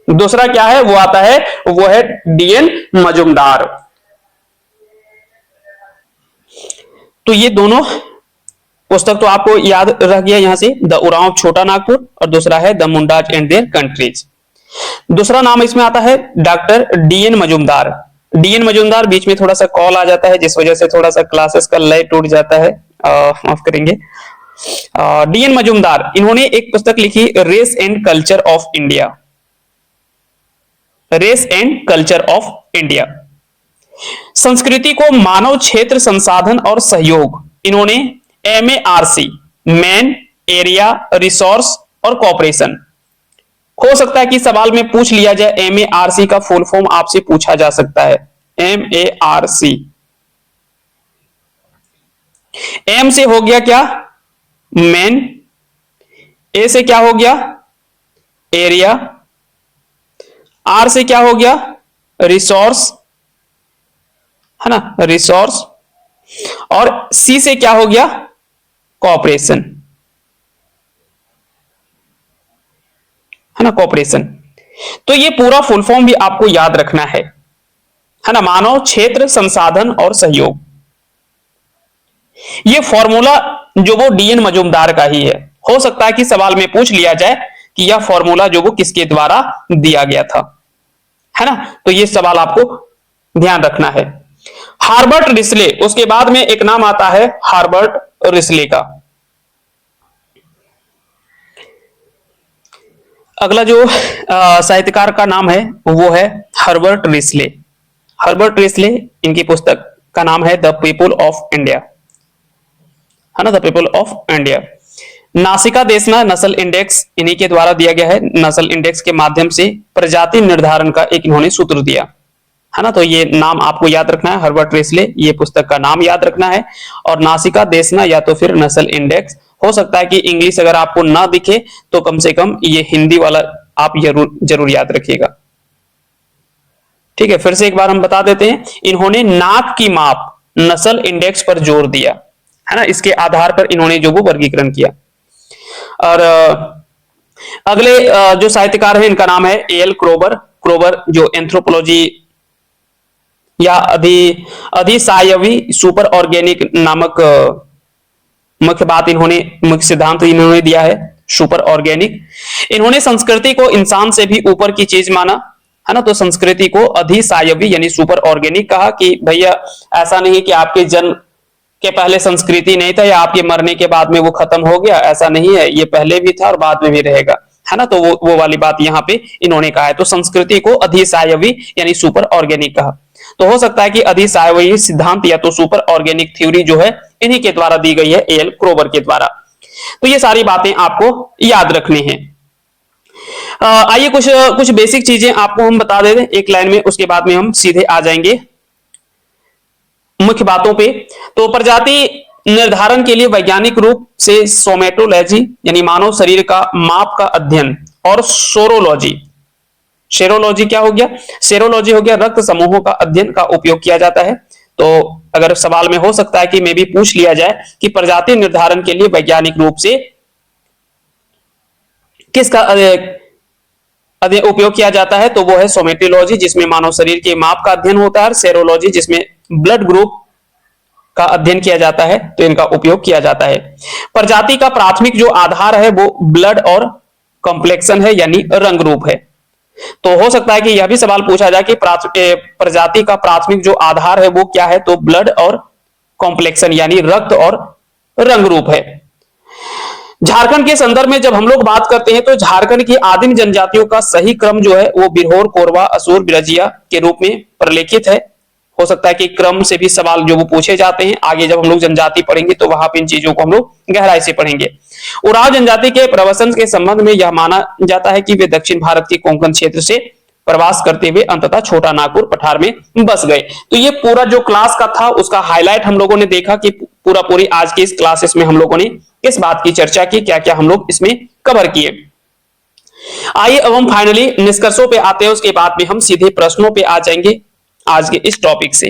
दूसरा क्या है, वो आता है, वो है डी.एन. मजुमदार। तो ये दोनों पुस्तक तो आपको याद रह गया यहां से, द उराव छोटा नागपुर और दूसरा है the Mundas and their countries. दूसरा नाम इसमें आता है doctor D N. Majumdar. D N. Majumdar, बीच में थोड़ा सा कॉल आ जाता है जिस वजह से थोड़ा सा क्लासेस का लय टूट जाता है, माफ करेंगे। डी.एन. मजुमदार, इन्होंने एक पुस्तक लिखी, race and culture of India. Race and culture of India. संस्कृति को मानव क्षेत्र संसाधन और सहयोग, इन्होंने MARC, मैन, एरिया, रिसोर्स और कॉपरेशन। हो सकता है कि सवाल में पूछ लिया जाए, MARC का फुल फॉर्म आपसे पूछा जा सकता है। MARC, M से हो गया क्या, मैन, A से क्या हो गया, एरिया, R से क्या हो गया, रिसोर्स, है ना, रिसोर्स, और C से क्या हो गया, कॉपरेशन, है ना, कॉपरेशन। तो ये पूरा फुल फॉर्म भी आपको याद रखना है ना, मानव क्षेत्र संसाधन और सहयोग। ये फॉर्मूला जो वो डी.एन. मजुमदार का ही है। हो सकता है कि सवाल में पूछ लिया जाए कि यह फॉर्मूला जो वो किसके द्वारा दिया गया था, है ना। तो ये सवाल आपको ध्यान रखना है। हार्बर्ट रिस्ले, उसके बाद में एक नाम आता है हार्बर्ट रिस्ले का। अगला जो साहित्यकार का नाम है वो है हर्बर्ट रिस्ले। हर्बर्ट रिस्ले, इनकी पुस्तक का नाम है द पीपुल ऑफ इंडिया, है ना, द पीपुल ऑफ इंडिया। नासिका देशना नस्ल इंडेक्स इन्हीं के द्वारा दिया गया है। नस्ल इंडेक्स के माध्यम से प्रजाति निर्धारण का एक इन्होंने सूत्र दिया, है ना। तो ये नाम आपको याद रखना है, हर्बर्ट रिस्ले, ये पुस्तक का नाम याद रखना है। और नासिका देशना या तो फिर नस्ल इंडेक्स। हो सकता है कि इंग्लिश अगर आपको ना दिखे तो कम से कम ये हिंदी वाला आप जरूर याद रखिएगा। ठीक है, फिर से एक बार हम बता देते हैं, इन्होंने नाक की माप नस्ल इंडेक्स पर जोर दिया, है ना। इसके आधार पर इन्होंने जो वो वर्गीकरण किया। और अगले जो साहित्यकार है इनका नाम है A.L. क्रोबर। क्रोबर जो एंथ्रोपोलॉजी या अधिसायवी सुपर ऑर्गेनिक नामक मुख्य बात इन्होंने, मुख्य सिद्धांत इन्होंने दिया है, सुपर ऑर्गेनिक। इन्होंने संस्कृति को इंसान से भी ऊपर की चीज माना, है ना। तो संस्कृति को अधिसायवी यानी सुपर ऑर्गेनिक कहा कि भैया ऐसा नहीं कि आपके जन्म के पहले संस्कृति नहीं था या आपके मरने के बाद में वो खत्म हो गया, ऐसा नहीं है, ये पहले भी था और बाद में भी रहेगा, है ना। तो वो वाली बात यहाँ पे इन्होंने कहा है। तो संस्कृति को अधिसायवी यानी सुपर ऑर्गेनिक कहा। तो हो सकता है कि अधिसायवी सिद्धांत या तो सुपर ऑर्गेनिक थ्योरी जो है इन्हीं के द्वारा दी गई है, A.L. क्रोबर के द्वारा। तो ये सारी बातें आपको याद रखनी है। आइए कुछ बेसिक चीजें आपको हम बता देते हैं एक लाइन में, उसके बाद में हम सीधे आ जाएंगे मुख्य बातों पे। तो प्रजाति निर्धारण के लिए वैज्ञानिक रूप से सोमेटोलॉजी यानी मानव शरीर का माप का अध्ययन और सोरोलॉजी, सेरोलॉजी क्या हो गया, सेरोलॉजी हो गया रक्त समूहों का अध्ययन का उपयोग किया जाता है। तो अगर सवाल में हो सकता है कि मे भी पूछ लिया जाए कि प्रजाति निर्धारण के लिए वैज्ञानिक रूप से किसका उपयोग किया जाता है, तो वो है सोमेटोलॉजी जिसमें मानव शरीर के माप का अध्ययन होता है, सेरोलॉजी जिसमें ब्लड ग्रुप का अध्ययन किया जाता है, तो इनका उपयोग किया जाता है। प्रजाति का प्राथमिक जो आधार है वो ब्लड और कॉम्प्लेक्शन है यानी रंग रूप है। तो हो सकता है कि यह भी सवाल पूछा जाए कि प्रजाति का प्राथमिक जो आधार है वो क्या है, तो ब्लड और कॉम्प्लेक्शन यानी रक्त और रंग रूप है। झारखंड के संदर्भ में जब हम लोग बात करते हैं तो झारखंड की आदिम जनजातियों का सही क्रम जो है वो बिरहोर, कोरवा, असुर, बिरजिया के रूप में प्रलेखित है। हो सकता है कि क्रम से भी सवाल जो वो पूछे जाते हैं, आगे जब हम लोग जनजाति पढ़ेंगे तो वहां पे इन चीजों को हम लोग गहराई से पढ़ेंगे। उराव जनजाति के प्रवसन के संबंध में यह माना जाता है कि वे दक्षिण भारत के कोंकण क्षेत्र से प्रवास करते हुए अंततः छोटा नागपुर पठार में बस गए। तो ये पूरा जो क्लास का था उसका हाईलाइट हम लोगों ने देखा कि पूरी आज की इस क्लासेस में हम लोगों ने किस बात की चर्चा की, क्या क्या हम लोग इसमें कवर किए। आइए अब हम फाइनली निष्कर्षों पे आते हैं, उसके बाद में हम सीधे प्रश्नों पे आ जाएंगे आज के इस टॉपिक से।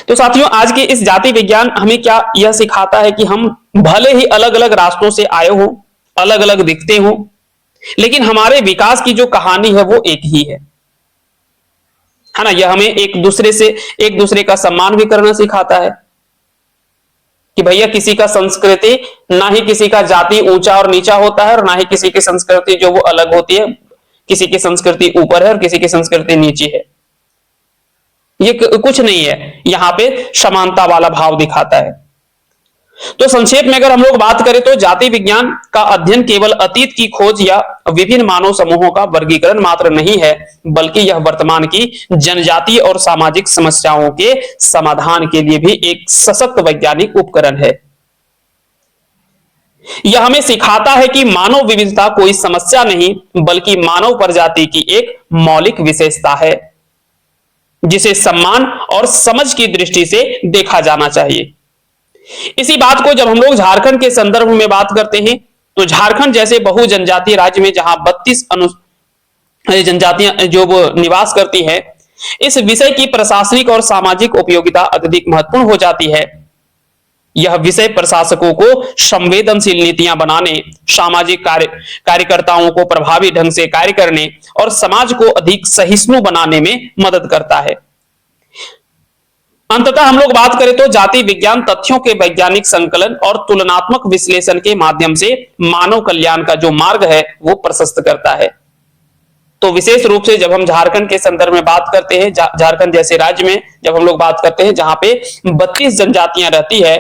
तो साथियों, आज के इस जाति विज्ञान हमें क्या यह सिखाता है कि हम भले ही अलग अलग रास्तों से आए हो, अलग अलग दिखते हो, लेकिन हमारे विकास की जो कहानी है वो एक ही है ना। यह हमें एक दूसरे का सम्मान भी करना सिखाता है कि भैया किसी का संस्कृति, ना ही किसी का जाति ऊंचा और नीचा होता है और ना ही किसी की संस्कृति जो वो अलग होती है, किसी की संस्कृति ऊपर है और किसी की संस्कृति नीचे है। ये कुछ नहीं है, यहां पे समानता वाला भाव दिखाता है। तो संक्षेप में अगर हम लोग बात करें तो जाति विज्ञान का अध्ययन केवल अतीत की खोज या विभिन्न मानव समूहों का वर्गीकरण मात्र नहीं है, बल्कि यह वर्तमान की जनजातीय और सामाजिक समस्याओं के समाधान के लिए भी एक सशक्त वैज्ञानिक उपकरण है। यह हमें सिखाता है कि मानव विविधता कोई समस्या नहीं, बल्कि मानव प्रजाति की एक मौलिक विशेषता है, जिसे सम्मान और समझ की दृष्टि से देखा जाना चाहिए। इसी बात को जब हम लोग झारखंड के संदर्भ में बात करते हैं तो झारखंड जैसे बहु जनजातीय राज्य में जहां 32 जनजातियां जो वो निवास करती है, इस विषय की प्रशासनिक और सामाजिक उपयोगिता अत्यधिक महत्वपूर्ण हो जाती है। यह विषय प्रशासकों को संवेदनशील नीतियां बनाने, सामाजिक कार्यकर्ताओं को प्रभावी ढंग से कार्य करने और समाज को अधिक सहिष्णु बनाने में मदद करता है। अंततः हम लोग बात करें तो जाति विज्ञान तथ्यों के वैज्ञानिक संकलन और तुलनात्मक विश्लेषण के माध्यम से मानव कल्याण का जो मार्ग है वो प्रशस्त करता है। तो विशेष रूप से जब हम झारखंड के संदर्भ में बात करते हैं, झारखंड जैसे राज्य में जब हम लोग बात करते हैं जहां पे 32 जनजातियां रहती है,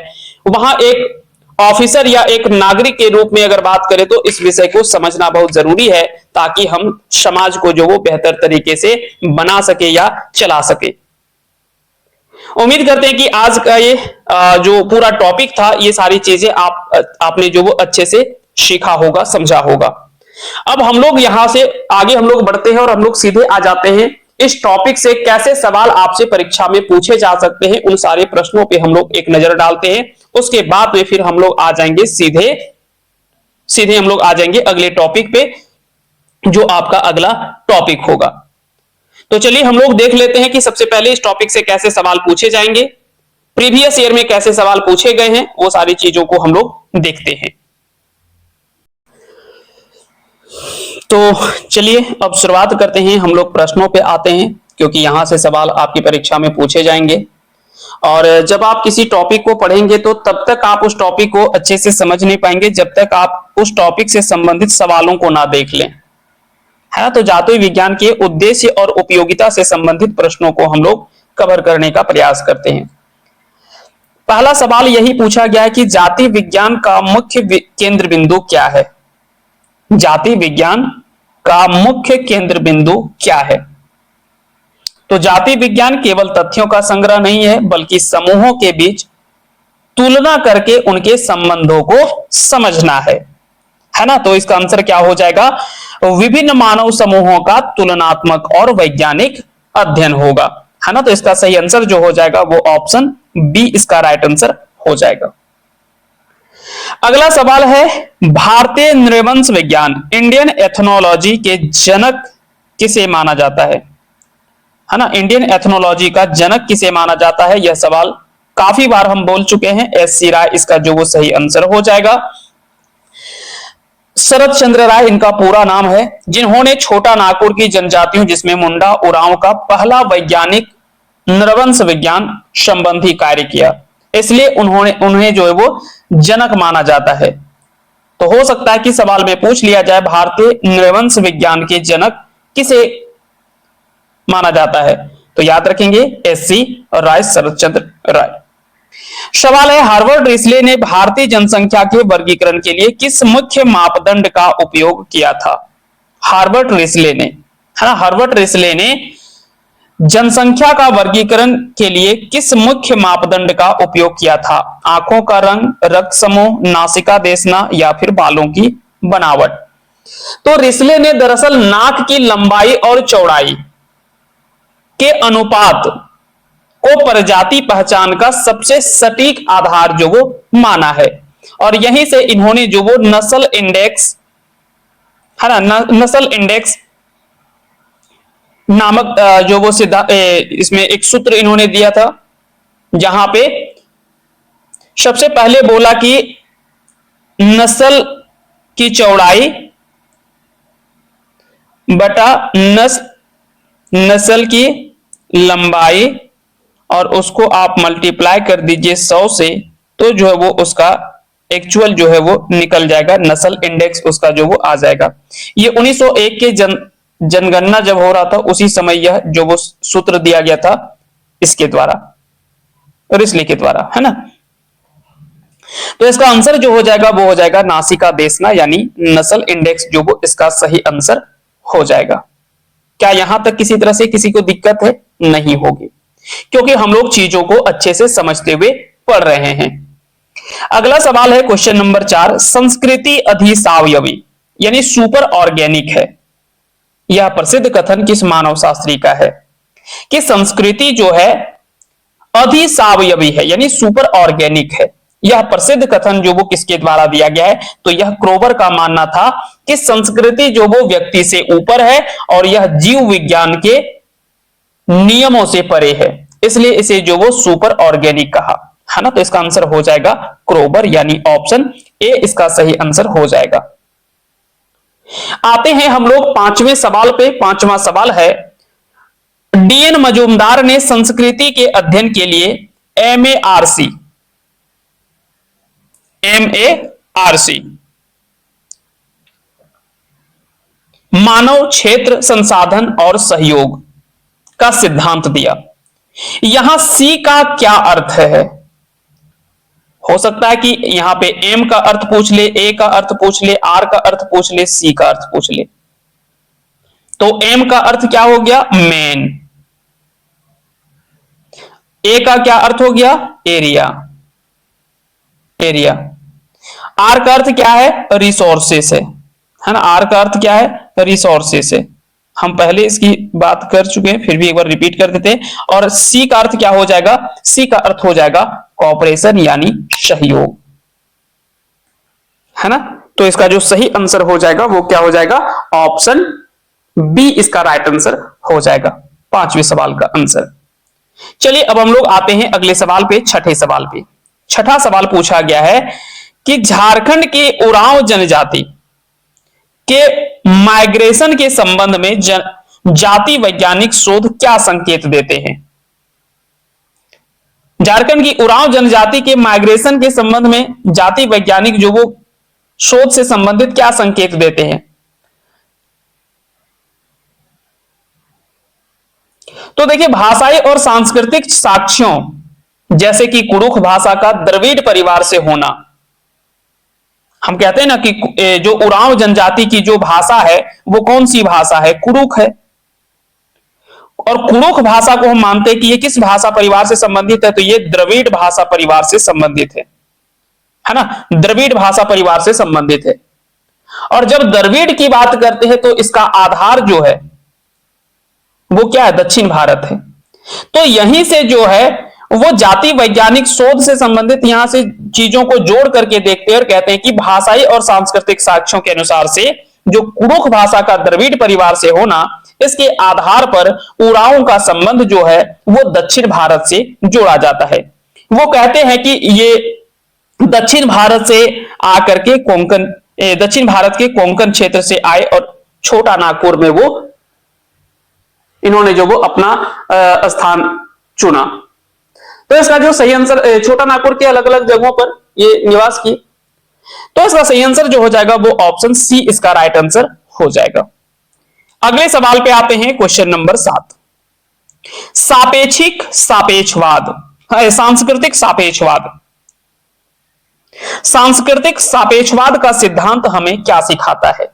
वहां एक ऑफिसर या एक नागरिक के रूप में अगर बात करें तो इस विषय को समझना बहुत जरूरी है, ताकि हम समाज को जो वो बेहतर तरीके से बना सके या चला सके। उम्मीद करते हैं कि आज का ये जो पूरा टॉपिक था, ये सारी चीजें आपने जो वो अच्छे से सीखा होगा, समझा होगा। अब हम लोग यहां से आगे हम लोग बढ़ते हैं और हम लोग सीधे आ जाते हैं इस टॉपिक से कैसे सवाल आपसे परीक्षा में पूछे जा सकते हैं, उन सारे प्रश्नों पे हम लोग एक नजर डालते हैं। उसके बाद में फिर हम लोग आ जाएंगे सीधे हम लोग आ जाएंगे अगले टॉपिक पे, जो आपका अगला टॉपिक होगा। तो चलिए हम लोग देख लेते हैं कि सबसे पहले इस टॉपिक से कैसे सवाल पूछे जाएंगे, प्रीवियस ईयर में कैसे सवाल पूछे गए हैं, वो सारी चीजों को हम लोग देखते हैं। तो चलिए अब शुरुआत करते हैं, हम लोग प्रश्नों पे आते हैं, क्योंकि यहां से सवाल आपकी परीक्षा में पूछे जाएंगे। और जब आप किसी टॉपिक को पढ़ेंगे तो तब तक आप उस टॉपिक को अच्छे से समझ नहीं पाएंगे जब तक आप उस टॉपिक से संबंधित सवालों को ना देख लें, है ना। तो जाति विज्ञान के उद्देश्य और उपयोगिता से संबंधित प्रश्नों को हम लोग कवर करने का प्रयास करते हैं। पहला सवाल यही पूछा गया है कि जाति विज्ञान का मुख्य केंद्र बिंदु क्या है। जाति विज्ञान का मुख्य केंद्र बिंदु क्या है। तो जाति विज्ञान केवल तथ्यों का संग्रह नहीं है, बल्कि समूहों के बीच तुलना करके उनके संबंधों को समझना है ना। तो इसका आंसर क्या हो जाएगा, विभिन्न मानव समूहों का तुलनात्मक और वैज्ञानिक अध्ययन होगा, है ना। तो इसका सही आंसर जो हो जाएगा वो ऑप्शन बी इसका राइट आंसर हो जाएगा। अगला सवाल है, भारतीय नृवंश विज्ञान इंडियन एथनोलॉजी के जनक किसे माना जाता है ना। इंडियन एथनोलॉजी का जनक किसे माना जाता है, यह सवाल काफी बार हम बोल चुके हैं। एस.सी. राय इसका जो वो सही आंसर हो जाएगा। शरद चंद्र राय इनका पूरा नाम है, जिन्होंने छोटा नागपुर की जनजातियों जिसमें मुंडा उरांव का पहला वैज्ञानिक नृवंश विज्ञान संबंधी कार्य किया, इसलिए उन्हें जो है वो जनक माना जाता है। तो हो सकता है कि सवाल में पूछ लिया जाए भारतीय नृवंश विज्ञान के जनक किसे माना जाता है, तो याद रखेंगे एससी और राय शरदचंद्र राय। सवाल है हार्वर्ड रिसले ने भारतीय जनसंख्या के वर्गीकरण के लिए किस मुख्य मापदंड का उपयोग किया था। हार्वर्ड रिसले ने, है ना, हार्वर्ड रिसले ने जनसंख्या का वर्गीकरण के लिए किस मुख्य मापदंड का उपयोग किया था। आंखों का रंग, रक्त समूह, नासिका देशना या फिर बालों की बनावट। तो रिसले ने दरअसल नाक की लंबाई और चौड़ाई के अनुपात को प्रजाति पहचान का सबसे सटीक आधार जो वो माना है, और यहीं से इन्होंने जो वो नस्ल इंडेक्स, है ना, नस्ल इंडेक्स नामक जो वो इसमें एक सूत्र इन्होंने दिया था, जहां पे सबसे पहले बोला कि नस्ल की चौड़ाई बटा नस्ल की लंबाई, और उसको आप मल्टीप्लाई कर दीजिए 100 से, तो जो है वो उसका एक्चुअल जो है वो निकल जाएगा, नस्ल इंडेक्स उसका जो वो आ जाएगा। ये 1901 के जनगणना जब हो रहा था उसी समय यह जो वो सूत्र दिया गया था इसके द्वारा, रिसले के द्वारा, है ना। तो इसका आंसर जो हो जाएगा वो हो जाएगा नासिका देशना, यानी नस्ल इंडेक्स जो वो इसका सही आंसर हो जाएगा। क्या यहां तक किसी तरह से किसी को दिक्कत है? नहीं होगी, क्योंकि हम लोग चीजों को अच्छे से समझते हुए पढ़ रहे हैं। अगला सवाल है क्वेश्चन नंबर 4, संस्कृति अधिसावयवी यानी सुपर ऑर्गेनिक है। यह प्रसिद्ध कथन किस मानव शास्त्री का है कि संस्कृति जो है अधिसावयवी है यानी सुपर ऑर्गेनिक है। यह प्रसिद्ध कथन जो वो किसके द्वारा दिया गया है, तो यह क्रोवर का मानना था कि संस्कृति जो वो व्यक्ति से ऊपर है और यह जीव विज्ञान के नियमों से परे है, इसलिए इसे जो वो सुपर ऑर्गेनिक कहा, है ना। तो इसका आंसर हो जाएगा क्रोवर, यानी ऑप्शन ए इसका सही आंसर हो जाएगा। आते हैं हम लोग पांचवें सवाल पे। पांचवा सवाल है, डीएन मजूमदार ने संस्कृति के अध्ययन के लिए MARC मानव क्षेत्र संसाधन और सहयोग का सिद्धांत दिया। यहां सी का क्या अर्थ है? हो सकता है कि यहां पे एम का अर्थ पूछ ले, ए का अर्थ पूछ ले, आर का अर्थ पूछ ले, सी का अर्थ पूछ ले। तो एम का अर्थ क्या हो गया? मैन। ए का क्या अर्थ हो गया? एरिया। आर का अर्थ क्या है? रिसोर्सेस है ना। आर का अर्थ क्या है? रिसोर्सेस है। हम पहले इसकी बात कर चुके हैं, फिर भी एक बार रिपीट कर देते हैं। और सी का अर्थ क्या हो जाएगा? सी का अर्थ हो जाएगा कॉपरेशन यानी सहयोग, है ना। तो इसका जो सही आंसर हो जाएगा वो क्या हो जाएगा? ऑप्शन बी इसका राइट आंसर हो जाएगा, पांचवें सवाल का आंसर। चलिए अब हम लोग आते हैं अगले सवाल पे, छठे सवाल पे। छठा सवाल पूछा गया है कि झारखंड के उरांव जनजाति के माइग्रेशन के संबंध में जाति वैज्ञानिक शोध क्या संकेत देते हैं? झारखंड की उरांव जनजाति के माइग्रेशन के संबंध में जाति वैज्ञानिक जो वो शोध से संबंधित क्या संकेत देते हैं? तो देखिए, भाषाई और सांस्कृतिक साक्ष्यों जैसे कि कुरुख भाषा का द्रविड़ परिवार से होना। हम कहते हैं ना कि जो उरांव जनजाति की जो भाषा है वो कौन सी भाषा है? कुरुख है। और कुरुख भाषा को हम मानते हैं कि ये किस भाषा परिवार से संबंधित है? तो ये द्रविड़ भाषा परिवार से संबंधित है ना। द्रविड़ भाषा परिवार से संबंधित है। और जब द्रविड़ की बात करते हैं तो इसका आधार जो है वो क्या है? दक्षिण भारत है। तो यहीं से जो है वो जाति वैज्ञानिक शोध से संबंधित यहां से चीजों को जोड़ करके देखते हैं और कहते हैं कि भाषाई और सांस्कृतिक साक्ष्यों के अनुसार से जो कुरुख भाषा का द्रविड़ परिवार से होना, इसके आधार पर उरांव का संबंध जो है वो दक्षिण भारत से जोड़ा जाता है। वो कहते हैं कि ये दक्षिण भारत से आकर के कोंकण, दक्षिण भारत के कोंकण क्षेत्र से आए और छोटा नागपुर में वो इन्होंने जो वो अपना स्थान चुना। तो इसका जो सही आंसर, छोटा नागपुर के अलग अलग जगहों पर ये निवास किए। तो इसका सही आंसर जो हो जाएगा वो ऑप्शन सी इसका राइट आंसर हो जाएगा। अगले सवाल पे आते हैं, क्वेश्चन नंबर 7। सापेक्षिक सापेक्षवाद, सांस्कृतिक सापेक्षवाद। सांस्कृतिक सापेक्षवाद का सिद्धांत हमें क्या सिखाता है?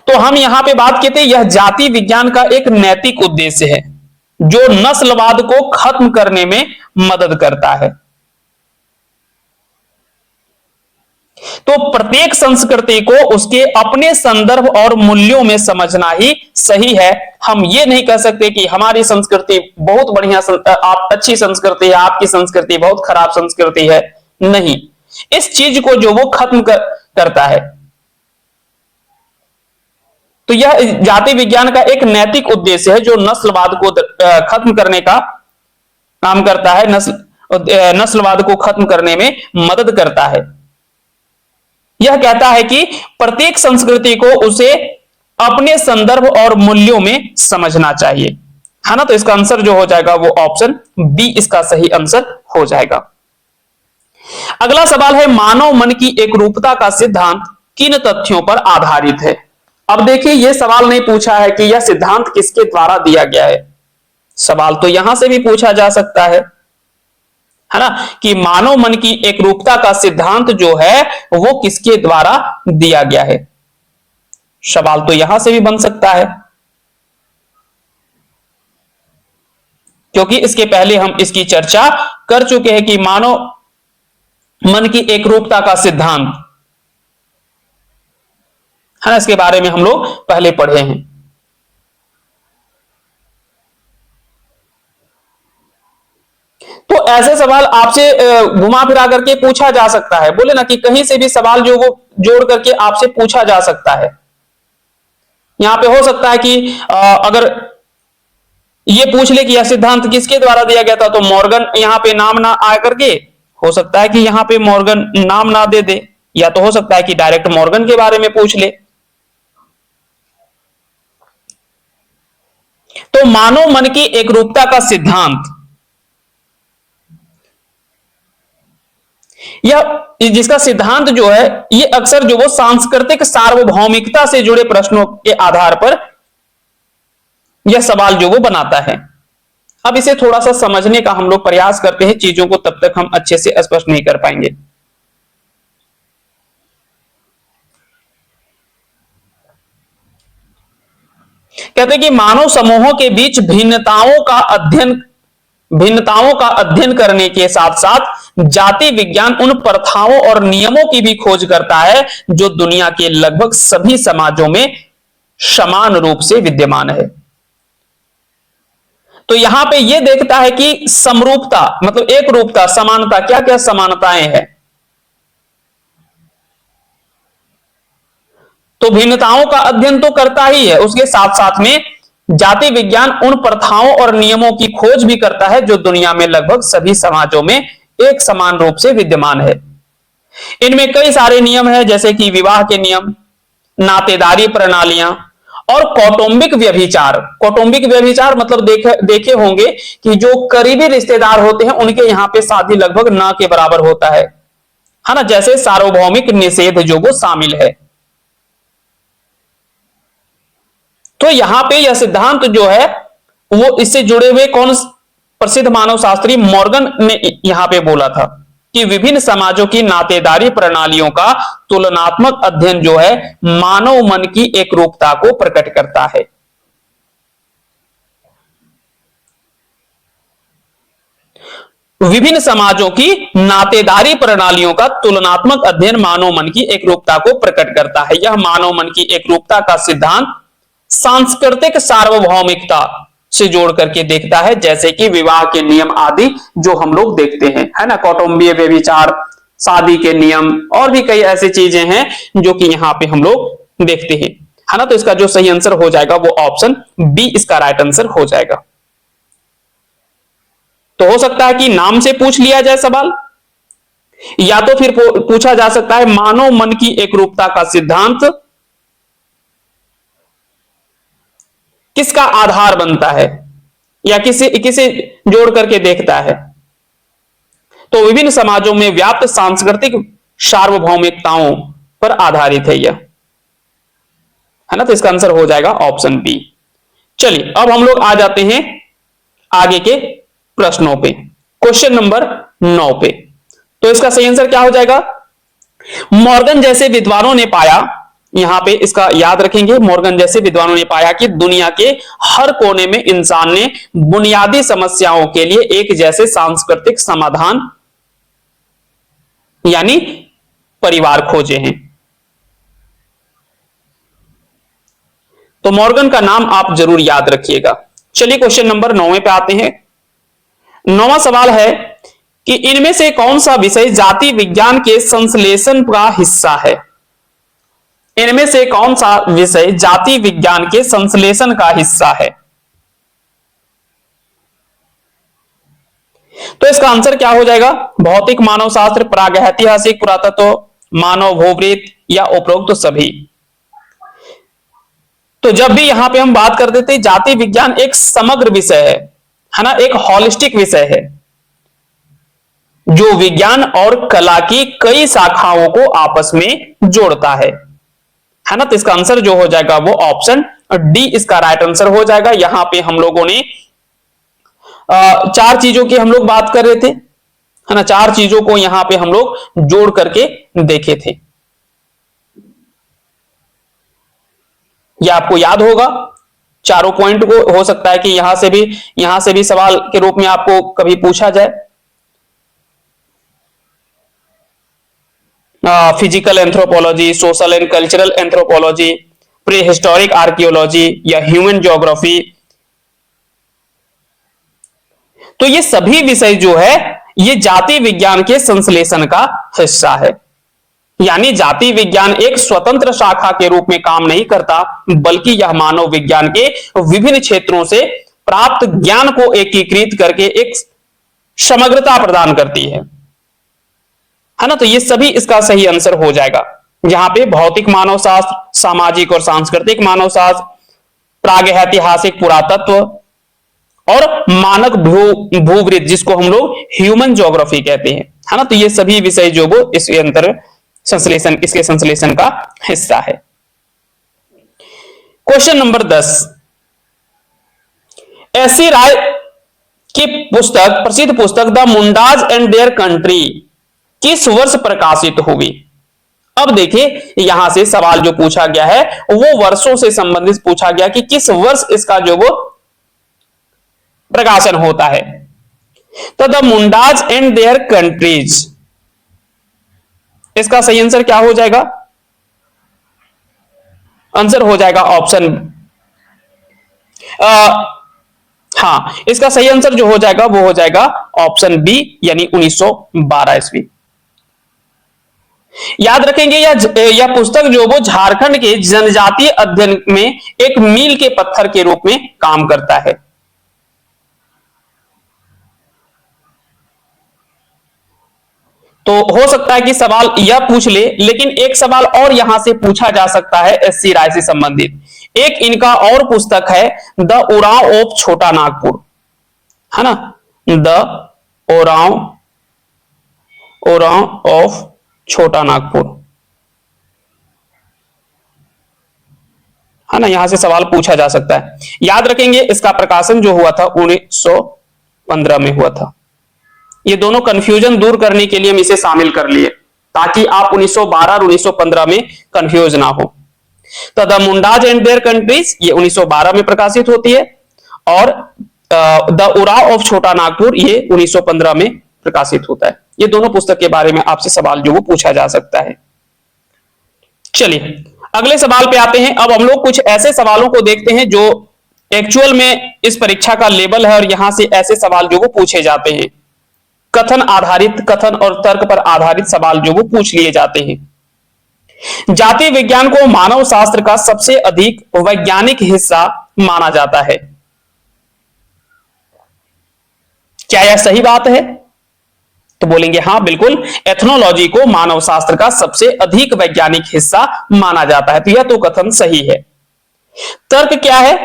तो हम यहां पे बात करते हैं, यह जाति विज्ञान का एक नैतिक उद्देश्य है जो नस्लवाद को खत्म करने में मदद करता है। तो प्रत्येक संस्कृति को उसके अपने संदर्भ और मूल्यों में समझना ही सही है। हम ये नहीं कह सकते कि हमारी संस्कृति बहुत बढ़िया, आप अच्छी संस्कृति है, आपकी संस्कृति बहुत खराब संस्कृति है। नहीं, इस चीज को जो वो खत्म करता है। तो यह जाति विज्ञान का एक नैतिक उद्देश्य है जो नस्लवाद को खत्म करने का काम करता है, नस्लवाद को खत्म करने में मदद करता है। यह कहता है कि प्रत्येक संस्कृति को उसे अपने संदर्भ और मूल्यों में समझना चाहिए, है ना। तो इसका आंसर जो हो जाएगा वो ऑप्शन बी इसका सही आंसर हो जाएगा। अगला सवाल है, मानव मन की एकरूपता का सिद्धांत किन तथ्यों पर आधारित है? अब देखिए, यह सवाल नहीं पूछा है कि यह सिद्धांत किसके द्वारा दिया गया है। सवाल तो यहां से भी पूछा जा सकता है ना, कि मानव मन की एकरूपता का सिद्धांत जो है वो किसके द्वारा दिया गया है। सवाल तो यहां से भी बन सकता है, क्योंकि इसके पहले हम इसकी चर्चा कर चुके हैं कि मानव मन की एकरूपता का सिद्धांत, है ना, इसके बारे में हम लोग पहले पढ़े हैं। तो ऐसे सवाल आपसे घुमा फिरा करके पूछा जा सकता है, बोले ना कि कहीं से भी सवाल जो वो जोड़ करके आपसे पूछा जा सकता है। यहां पे हो सकता है कि अगर ये पूछ ले कि यह सिद्धांत किसके द्वारा दिया गया था, तो मॉर्गन यहां पे नाम ना आ करके हो सकता है कि यहां पे मॉर्गन नाम ना दे दे, या तो हो सकता है कि डायरेक्ट मॉर्गन के बारे में पूछ ले। तो मानव मन की एकरूपता का सिद्धांत, यह जिसका सिद्धांत जो है ये अक्सर जो वो सांस्कृतिक सार्वभौमिकता से जुड़े प्रश्नों के आधार पर यह सवाल जो वो बनाता है। अब इसे थोड़ा सा समझने का हम लोग प्रयास करते हैं, चीजों को तब तक हम अच्छे से स्पष्ट नहीं कर पाएंगे। कहते हैं कि मानव समूहों के बीच भिन्नताओं का अध्ययन करने के साथ साथ जाति विज्ञान उन प्रथाओं और नियमों की भी खोज करता है जो दुनिया के लगभग सभी समाजों में समान रूप से विद्यमान है। तो यहां पे यह देखता है कि समरूपता मतलब एक रूपता, समानता, क्या क्या समानताएं हैं। तो भिन्नताओं का अध्ययन तो करता ही है, उसके साथ साथ में जाति विज्ञान उन प्रथाओं और नियमों की खोज भी करता है जो दुनिया में लगभग सभी समाजों में एक समान रूप से विद्यमान है। इनमें कई सारे नियम हैं, जैसे कि विवाह के नियम, नातेदारी प्रणालियां और कौटुंबिक व्यभिचार। कौटुंबिक व्यभिचार मतलब देखे होंगे कि जो करीबी रिश्तेदार होते हैं उनके यहां पे शादी लगभग ना के बराबर होता है ना, जैसे सार्वभौमिक निषेध जो वो शामिल है। तो यहां पे यह सिद्धांत जो है वो इससे जुड़े हुए कौन प्रसिद्ध मानव शास्त्री मॉर्गन ने यहां पे बोला था कि विभिन्न समाजों की नातेदारी प्रणालियों का तुलनात्मक अध्ययन जो है मानव मन की एकरूपता को प्रकट करता है। विभिन्न समाजों की नातेदारी प्रणालियों का तुलनात्मक अध्ययन मानव मन की एकरूपता को प्रकट करता है। यह मानव मन की एकरूपता का सिद्धांत सांस्कृतिक सार्वभौमिकता से जोड़ करके देखता है, जैसे कि विवाह के नियम आदि जो हम लोग देखते हैं, है ना, कौटुंबिक व्यभिचार, शादी के नियम और भी कई ऐसी चीजें हैं जो कि यहां पे हम लोग देखते हैं, है ना। तो इसका जो सही आंसर हो जाएगा वो ऑप्शन बी इसका राइट आंसर हो जाएगा। तो हो सकता है कि नाम से पूछ लिया जाए सवाल, या तो फिर पूछा जा सकता है मानव मन की एकरूपता का सिद्धांत किसका आधार बनता है, या किसे जोड़ करके देखता है। तो विभिन्न समाजों में व्याप्त सांस्कृतिक सार्वभौमिकताओं पर आधारित है यह, है ना। तो इसका आंसर हो जाएगा ऑप्शन बी। चलिए अब हम लोग आ जाते हैं आगे के प्रश्नों पे, क्वेश्चन नंबर 9 पे। तो इसका सही आंसर क्या हो जाएगा? मॉर्गन जैसे विद्वानों ने पाया, यहां पे इसका याद रखेंगे, मॉर्गन जैसे विद्वानों ने पाया कि दुनिया के हर कोने में इंसान ने बुनियादी समस्याओं के लिए एक जैसे सांस्कृतिक समाधान यानी परिवार खोजे हैं। तो मॉर्गन का नाम आप जरूर याद रखिएगा। चलिए क्वेश्चन नंबर 9 पे आते हैं। 9वां सवाल है कि इनमें से कौन सा विषय जाति विज्ञान के संश्लेषण का हिस्सा है? इनमें से कौन सा विषय जाति विज्ञान के संश्लेषण का हिस्सा है? तो इसका आंसर क्या हो जाएगा? भौतिक, मानव शास्त्र, प्रागैतिहासिक, पुरातत्व, मानव भूवृत्त या उपरोक्त तो सभी। तो जब भी यहां पे हम बात करते थे, जाति विज्ञान एक समग्र विषय है ना, एक हॉलिस्टिक विषय है जो विज्ञान और कला की कई शाखाओं को आपस में जोड़ता है ना। तो इसका आंसर जो हो जाएगा वो ऑप्शन डी इसका राइट आंसर हो जाएगा। यहां पे हम लोगों ने 4 चीजों की हम लोग बात कर रहे थे, है ना। 4 चीजों को यहां पे हम लोग जोड़ करके देखे थे, यह आपको याद होगा। चारों पॉइंट को हो सकता है कि यहां से भी सवाल के रूप में आपको कभी पूछा जाए। Physical anthropology, social and cultural anthropology, pre historic archaeology या ह्यूमन ज्योग्राफी। तो ये सभी विषय जो है ये जाति विज्ञान के संश्लेषण का हिस्सा है। यानी जाति विज्ञान एक स्वतंत्र शाखा के रूप में काम नहीं करता, बल्कि यह मानव विज्ञान के विभिन्न क्षेत्रों से प्राप्त ज्ञान को एकीकृत करके एक समग्रता प्रदान करती है ना। तो ये सभी इसका सही आंसर हो जाएगा। यहां पे भौतिक मानव शास्त्र, सामाजिक और सांस्कृतिक मानव शास्त्र, प्रागैतिहासिक पुरातत्व और मानक भूवृत्त जिसको हम लोग ह्यूमन ज्योग्राफी कहते हैं, है ना। तो ये सभी विषय जो वो इसके अंतर संश्लेषण, इसके संश्लेषण का हिस्सा है। Question number 10, SC. राय की पुस्तक, प्रसिद्ध पुस्तक the Mundas and their country किस वर्ष प्रकाशित हुई? अब देखिए यहां से सवाल जो पूछा गया है वो वर्षों से संबंधित पूछा गया कि किस वर्ष इसका जो वो प्रकाशन होता है। तो the Mundas and their countries, इसका सही आंसर क्या हो जाएगा? आंसर हो जाएगा ऑप्शन हाँ, इसका सही आंसर जो हो जाएगा वो हो जाएगा ऑप्शन बी यानी 1912 ईस्वी। याद रखेंगे यह पुस्तक जो वो झारखंड के जनजातीय अध्ययन में एक मील के पत्थर के रूप में काम करता है। तो हो सकता है कि सवाल यह पूछ ले, लेकिन एक सवाल और यहां से पूछा जा सकता है एस.सी. राय से संबंधित। एक इनका और पुस्तक है द उरांव ऑफ छोटा नागपुर, है ना, द उरांव ऑफ छोटा नागपुर, है ना। यहां से सवाल पूछा जा सकता है। याद रखेंगे इसका प्रकाशन जो हुआ था 1915 में हुआ था। ये दोनों कंफ्यूजन दूर करने के लिए हम इसे शामिल कर लिए ताकि आप 1912 और 1915 में कंफ्यूज ना हो। तो the Mundas and their countries ये 1912 में प्रकाशित होती है और द उरांव ऑफ छोटा नागपुर ये 1915 में प्रकाशित होता है। ये दोनों पुस्तक के बारे में आपसे सवाल जो वो पूछा जा सकता है। चलिए अगले सवाल पे आते हैं। अब हम लोग कुछ ऐसे सवालों को देखते हैं जो एक्चुअल में इस परीक्षा का लेवल है और यहां से ऐसे सवाल जो वो पूछे जाते हैं। कथन और तर्क पर आधारित सवाल जो वो पूछ लिए जाते हैं। जाति विज्ञान को मानव शास्त्र का सबसे अधिक वैज्ञानिक हिस्सा माना जाता है। क्या यह सही बात है? तो बोलेंगे हाँ बिल्कुल, एथनोलॉजी को मानव शास्त्र का सबसे अधिक वैज्ञानिक हिस्सा माना जाता है। तो यह तो कथन सही है। तर्क क्या है?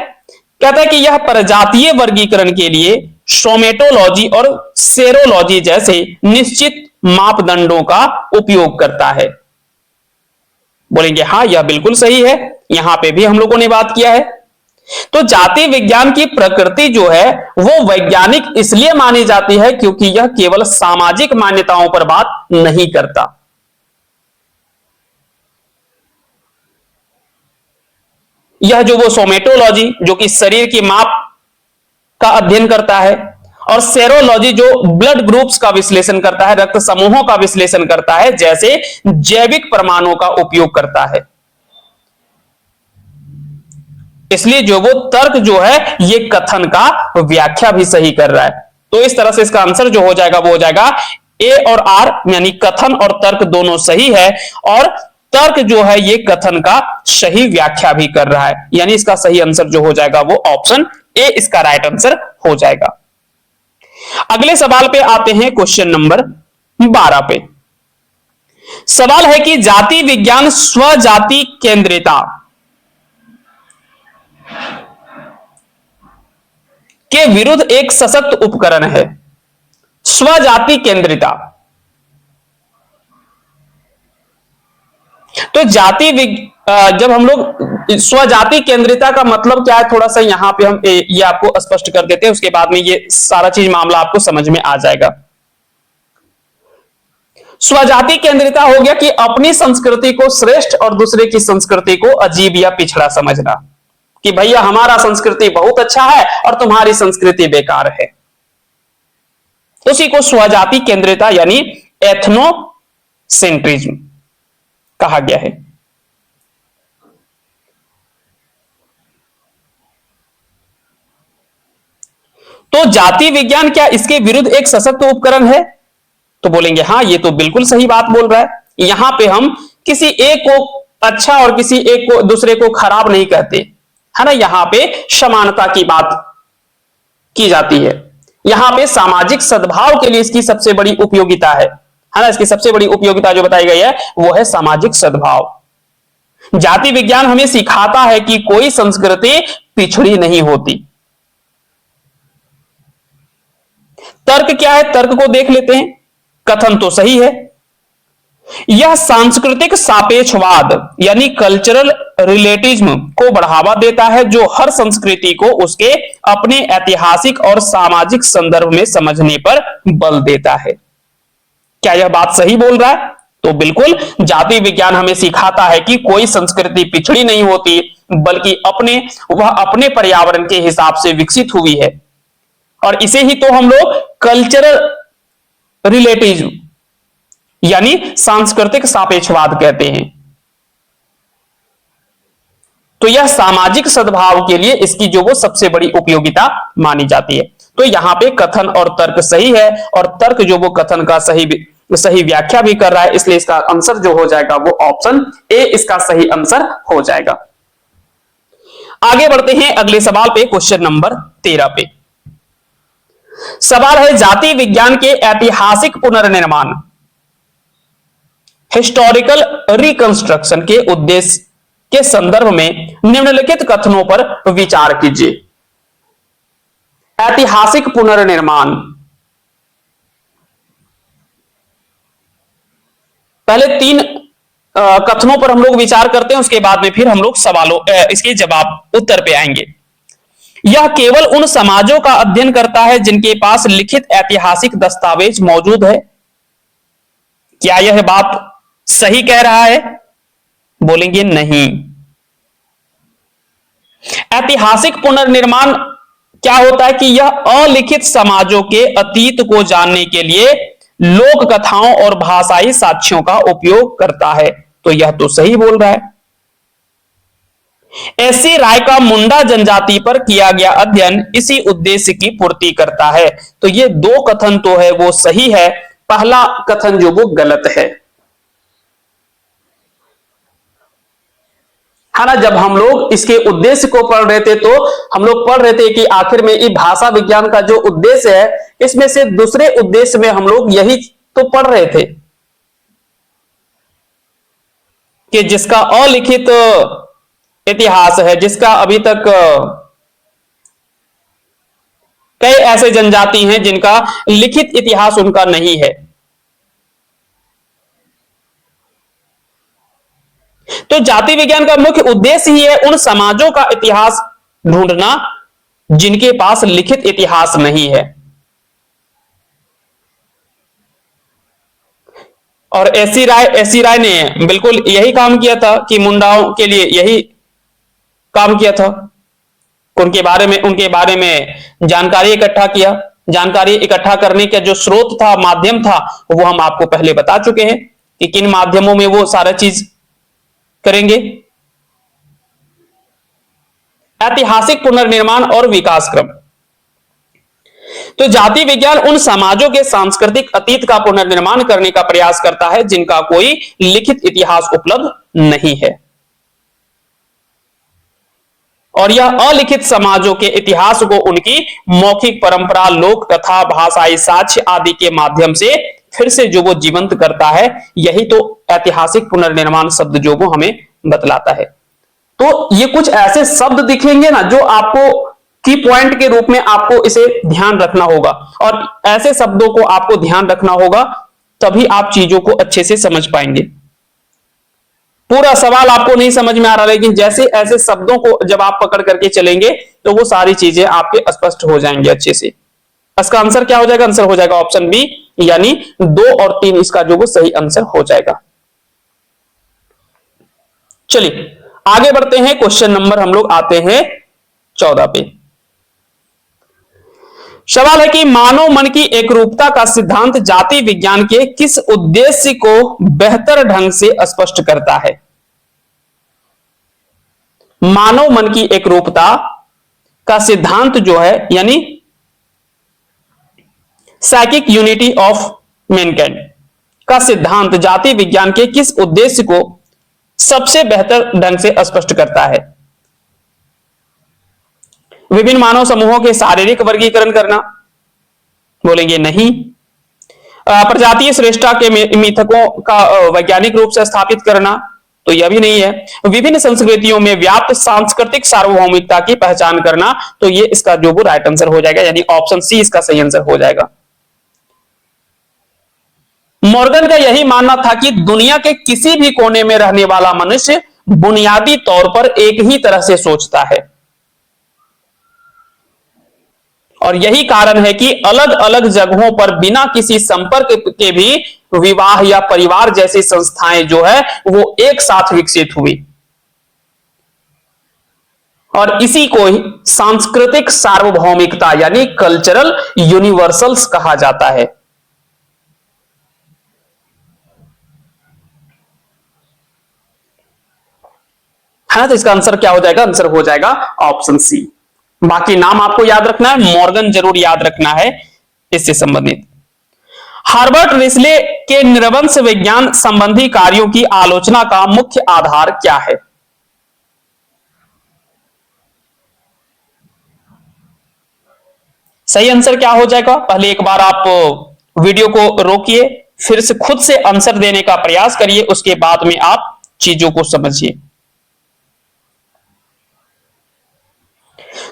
कहता है कि यह प्रजातीय वर्गीकरण के लिए सोमेटोलॉजी और सेरोलॉजी जैसे निश्चित मापदंडों का उपयोग करता है। बोलेंगे हाँ यह बिल्कुल सही है, यहां पे भी हम लोगों ने बात किया है। तो जाति विज्ञान की प्रकृति जो है वो वैज्ञानिक इसलिए मानी जाती है क्योंकि यह केवल सामाजिक मान्यताओं पर बात नहीं करता। यह जो वो सोमेटोलॉजी जो कि शरीर की माप का अध्ययन करता है, और सेरोलॉजी जो ब्लड ग्रुप्स का विश्लेषण करता है, रक्त समूहों का विश्लेषण करता है, जैसे जैविक प्रमाणों का उपयोग करता है। इसलिए जो वो तर्क जो है ये कथन का व्याख्या भी सही कर रहा है। तो इस तरह से इसका आंसर जो हो जाएगा वो हो जाएगा ए और आर, यानी कथन और तर्क दोनों सही है, और तर्क जो है ये कथन का सही व्याख्या भी कर रहा है, यानी इसका सही आंसर जो हो जाएगा वो ऑप्शन ए इसका राइट आंसर हो जाएगा। अगले सवाल पे आते हैं, क्वेश्चन नंबर 12 पे। सवाल है कि जाति विज्ञान स्वजाति केंद्रिता के विरुद्ध एक सशक्त उपकरण है। स्वजाति केंद्रिता, तो जब हम लोग स्वजाति केंद्रिता का मतलब क्या है, थोड़ा सा यहां पे हम ये आपको स्पष्ट कर देते हैं, उसके बाद में ये सारा चीज मामला आपको समझ में आ जाएगा। स्वजाति केंद्रिता हो गया कि अपनी संस्कृति को श्रेष्ठ और दूसरे की संस्कृति को अजीब या पिछड़ा समझना, कि भैया हमारा संस्कृति बहुत अच्छा है और तुम्हारी संस्कृति बेकार है। उसी को स्वजाति केंद्रिता यानी एथनोसेंट्रिज्म कहा गया है। तो जाति विज्ञान क्या इसके विरुद्ध एक सशक्त उपकरण है? तो बोलेंगे हाँ ये तो बिल्कुल सही बात बोल रहा है। यहां पे हम किसी एक को अच्छा और किसी एक को दूसरे को खराब नहीं कहते, है ना। यहां पे समानता की बात की जाती है। यहां पे सामाजिक सद्भाव के लिए इसकी सबसे बड़ी उपयोगिता है ना। इसकी सबसे बड़ी उपयोगिता जो बताई गई है वो है सामाजिक सद्भाव। जाति विज्ञान हमें सिखाता है कि कोई संस्कृति पिछड़ी नहीं होती। तर्क क्या है, तर्क को देख लेते हैं। कथन तो सही है, यह सांस्कृतिक सापेक्षवाद यानी कल्चरल रिलेटिज्म को बढ़ावा देता है, जो हर संस्कृति को उसके अपने ऐतिहासिक और सामाजिक संदर्भ में समझने पर बल देता है। क्या यह बात सही बोल रहा है? तो बिल्कुल, जाति विज्ञान हमें सिखाता है कि कोई संस्कृति पिछड़ी नहीं होती, बल्कि वह अपने पर्यावरण के हिसाब से विकसित हुई है। और इसे ही तो हम लोग कल्चरल रिलेटिज्म यानी सांस्कृतिक सापेक्षवाद कहते हैं। तो यह सामाजिक सद्भाव के लिए इसकी जो वो सबसे बड़ी उपयोगिता मानी जाती है। तो यहां पे कथन और तर्क सही है, और तर्क जो वो कथन का सही व्याख्या भी कर रहा है, इसलिए इसका आंसर जो हो जाएगा वो ऑप्शन ए इसका सही आंसर हो जाएगा। आगे बढ़ते हैं अगले सवाल पे, क्वेश्चन नंबर 13 पे। सवाल है जाति विज्ञान के ऐतिहासिक पुनर्निर्माण हिस्टोरिकल रिकंस्ट्रक्शन के उद्देश्य के संदर्भ में निम्नलिखित कथनों पर विचार कीजिए। ऐतिहासिक पुनर्निर्माण, पहले 3 कथनों पर हम लोग विचार करते हैं, उसके बाद में फिर हम लोग सवालों इसके जवाब उत्तर पे आएंगे। यह केवल उन समाजों का अध्ययन करता है जिनके पास लिखित ऐतिहासिक दस्तावेज मौजूद है। क्या यह बात सही कह रहा है? बोलेंगे नहीं। ऐतिहासिक पुनर्निर्माण क्या होता है कि यह अलिखित समाजों के अतीत को जानने के लिए लोक कथाओं और भाषाई साक्ष्यों का उपयोग करता है। तो यह तो सही बोल रहा है। ऐसी राय का मुंडा जनजाति पर किया गया अध्ययन इसी उद्देश्य की पूर्ति करता है। तो ये 2 कथन तो है वो सही है, पहला कथन जो वो गलत है ना। जब हम लोग इसके उद्देश्य को पढ़ रहे थे तो हम लोग पढ़ रहे थे कि आखिर में ये भाषा विज्ञान का जो उद्देश्य है, इसमें से दूसरे उद्देश्य में हम लोग यही तो पढ़ रहे थे कि जिसका अलिखित इतिहास है, जिसका अभी तक कई ऐसे जनजाति हैं जिनका लिखित इतिहास उनका नहीं है। तो जाति विज्ञान का मुख्य उद्देश्य ही है उन समाजों का इतिहास ढूंढना जिनके पास लिखित इतिहास नहीं है। और एसी राय ने बिल्कुल यही काम किया था कि मुंडाओं के लिए यही काम किया था। उनके बारे में जानकारी इकट्ठा किया। जानकारी इकट्ठा करने का जो स्रोत था, माध्यम था, वो हम आपको पहले बता चुके हैं कि किन माध्यमों में वो सारा चीज करेंगे। ऐतिहासिक पुनर्निर्माण और विकास क्रम। तो जाति विज्ञान उन समाजों के सांस्कृतिक अतीत का पुनर्निर्माण करने का प्रयास करता है जिनका कोई लिखित इतिहास उपलब्ध नहीं है। और यह अलिखित समाजों के इतिहास को उनकी मौखिक परंपरा, लोक कथा, भाषाई साक्ष्य आदि के माध्यम से फिर से जो वो जीवंत करता है, यही तो ऐतिहासिक पुनर्निर्माण शब्द जो वो हमें बतलाता है। तो ये कुछ ऐसे शब्द दिखेंगे ना जो आपको की पॉइंट के रूप में आपको इसे ध्यान रखना होगा, और ऐसे शब्दों को आपको ध्यान रखना होगा, तभी आप चीजों को अच्छे से समझ पाएंगे। पूरा सवाल आपको नहीं समझ में आ रहा, लेकिन जैसे ऐसे शब्दों को जब आप पकड़ करके चलेंगे तो वो सारी चीजें आपके स्पष्ट हो जाएंगे अच्छे से। इसका आंसर क्या हो जाएगा? आंसर हो जाएगा ऑप्शन बी, यानी 2 और 3 इसका जो वो सही आंसर हो जाएगा। चलिए आगे बढ़ते हैं। क्वेश्चन नंबर हम लोग आते हैं 14 पे। सवाल है कि मानव मन की एकरूपता का सिद्धांत जाति विज्ञान के किस उद्देश्य को बेहतर ढंग से स्पष्ट करता है? मानव मन की एकरूपता का सिद्धांत जो है, यानी साइकिक यूनिटी ऑफ मैनकाइंड का सिद्धांत जाति विज्ञान के किस उद्देश्य को सबसे बेहतर ढंग से स्पष्ट करता है? विभिन्न मानव समूहों के शारीरिक वर्गीकरण करना, बोलेंगे नहीं। प्रजातीय श्रेष्ठता के मिथकों का वैज्ञानिक रूप से स्थापित करना, तो यह भी नहीं है। विभिन्न संस्कृतियों में व्याप्त सांस्कृतिक सार्वभौमिकता की पहचान करना, तो ये इसका जो वो राइट आंसर हो जाएगा, यानी ऑप्शन सी इसका सही आंसर हो जाएगा। मॉर्गन का यही मानना था कि दुनिया के किसी भी कोने में रहने वाला मनुष्य बुनियादी तौर पर एक ही तरह से सोचता है, और यही कारण है कि अलग अलग जगहों पर बिना किसी संपर्क के भी विवाह या परिवार जैसी संस्थाएं जो है वो एक साथ विकसित हुई, और इसी को सांस्कृतिक सार्वभौमिकता यानी कल्चरल यूनिवर्सल्स कहा जाता है। है ना? तो इसका आंसर क्या हो जाएगा? आंसर हो जाएगा ऑप्शन सी। बाकी नाम आपको याद रखना है, मॉर्गन जरूर याद रखना है इससे संबंधित। हार्बर्ट रिस्ले के नृवंश विज्ञान संबंधी कार्यों की आलोचना का मुख्य आधार क्या है? सही आंसर क्या हो जाएगा? पहले एक बार आप वीडियो को रोकिए, फिर से खुद से आंसर देने का प्रयास करिए, उसके बाद में आप चीजों को समझिए।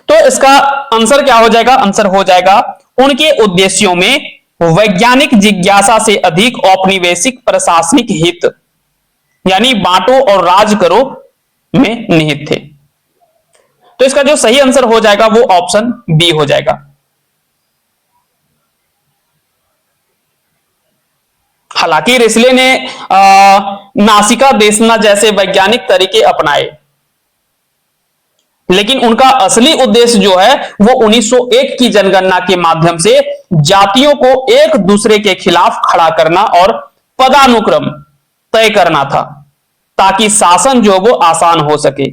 तो इसका आंसर क्या हो जाएगा? आंसर हो जाएगा उनके उद्देश्यों में वैज्ञानिक जिज्ञासा से अधिक औपनिवेशिक प्रशासनिक हित यानी बांटो और राज करो में निहित थे। तो इसका जो सही आंसर हो जाएगा वो ऑप्शन बी हो जाएगा। हालांकि रिस्ले ने नासिका देशना जैसे वैज्ञानिक तरीके अपनाए, लेकिन उनका असली उद्देश्य जो है वो 1901 की जनगणना के माध्यम से जातियों को एक दूसरे के खिलाफ खड़ा करना और पदानुक्रम तय करना था, ताकि शासन जो वो आसान हो सके,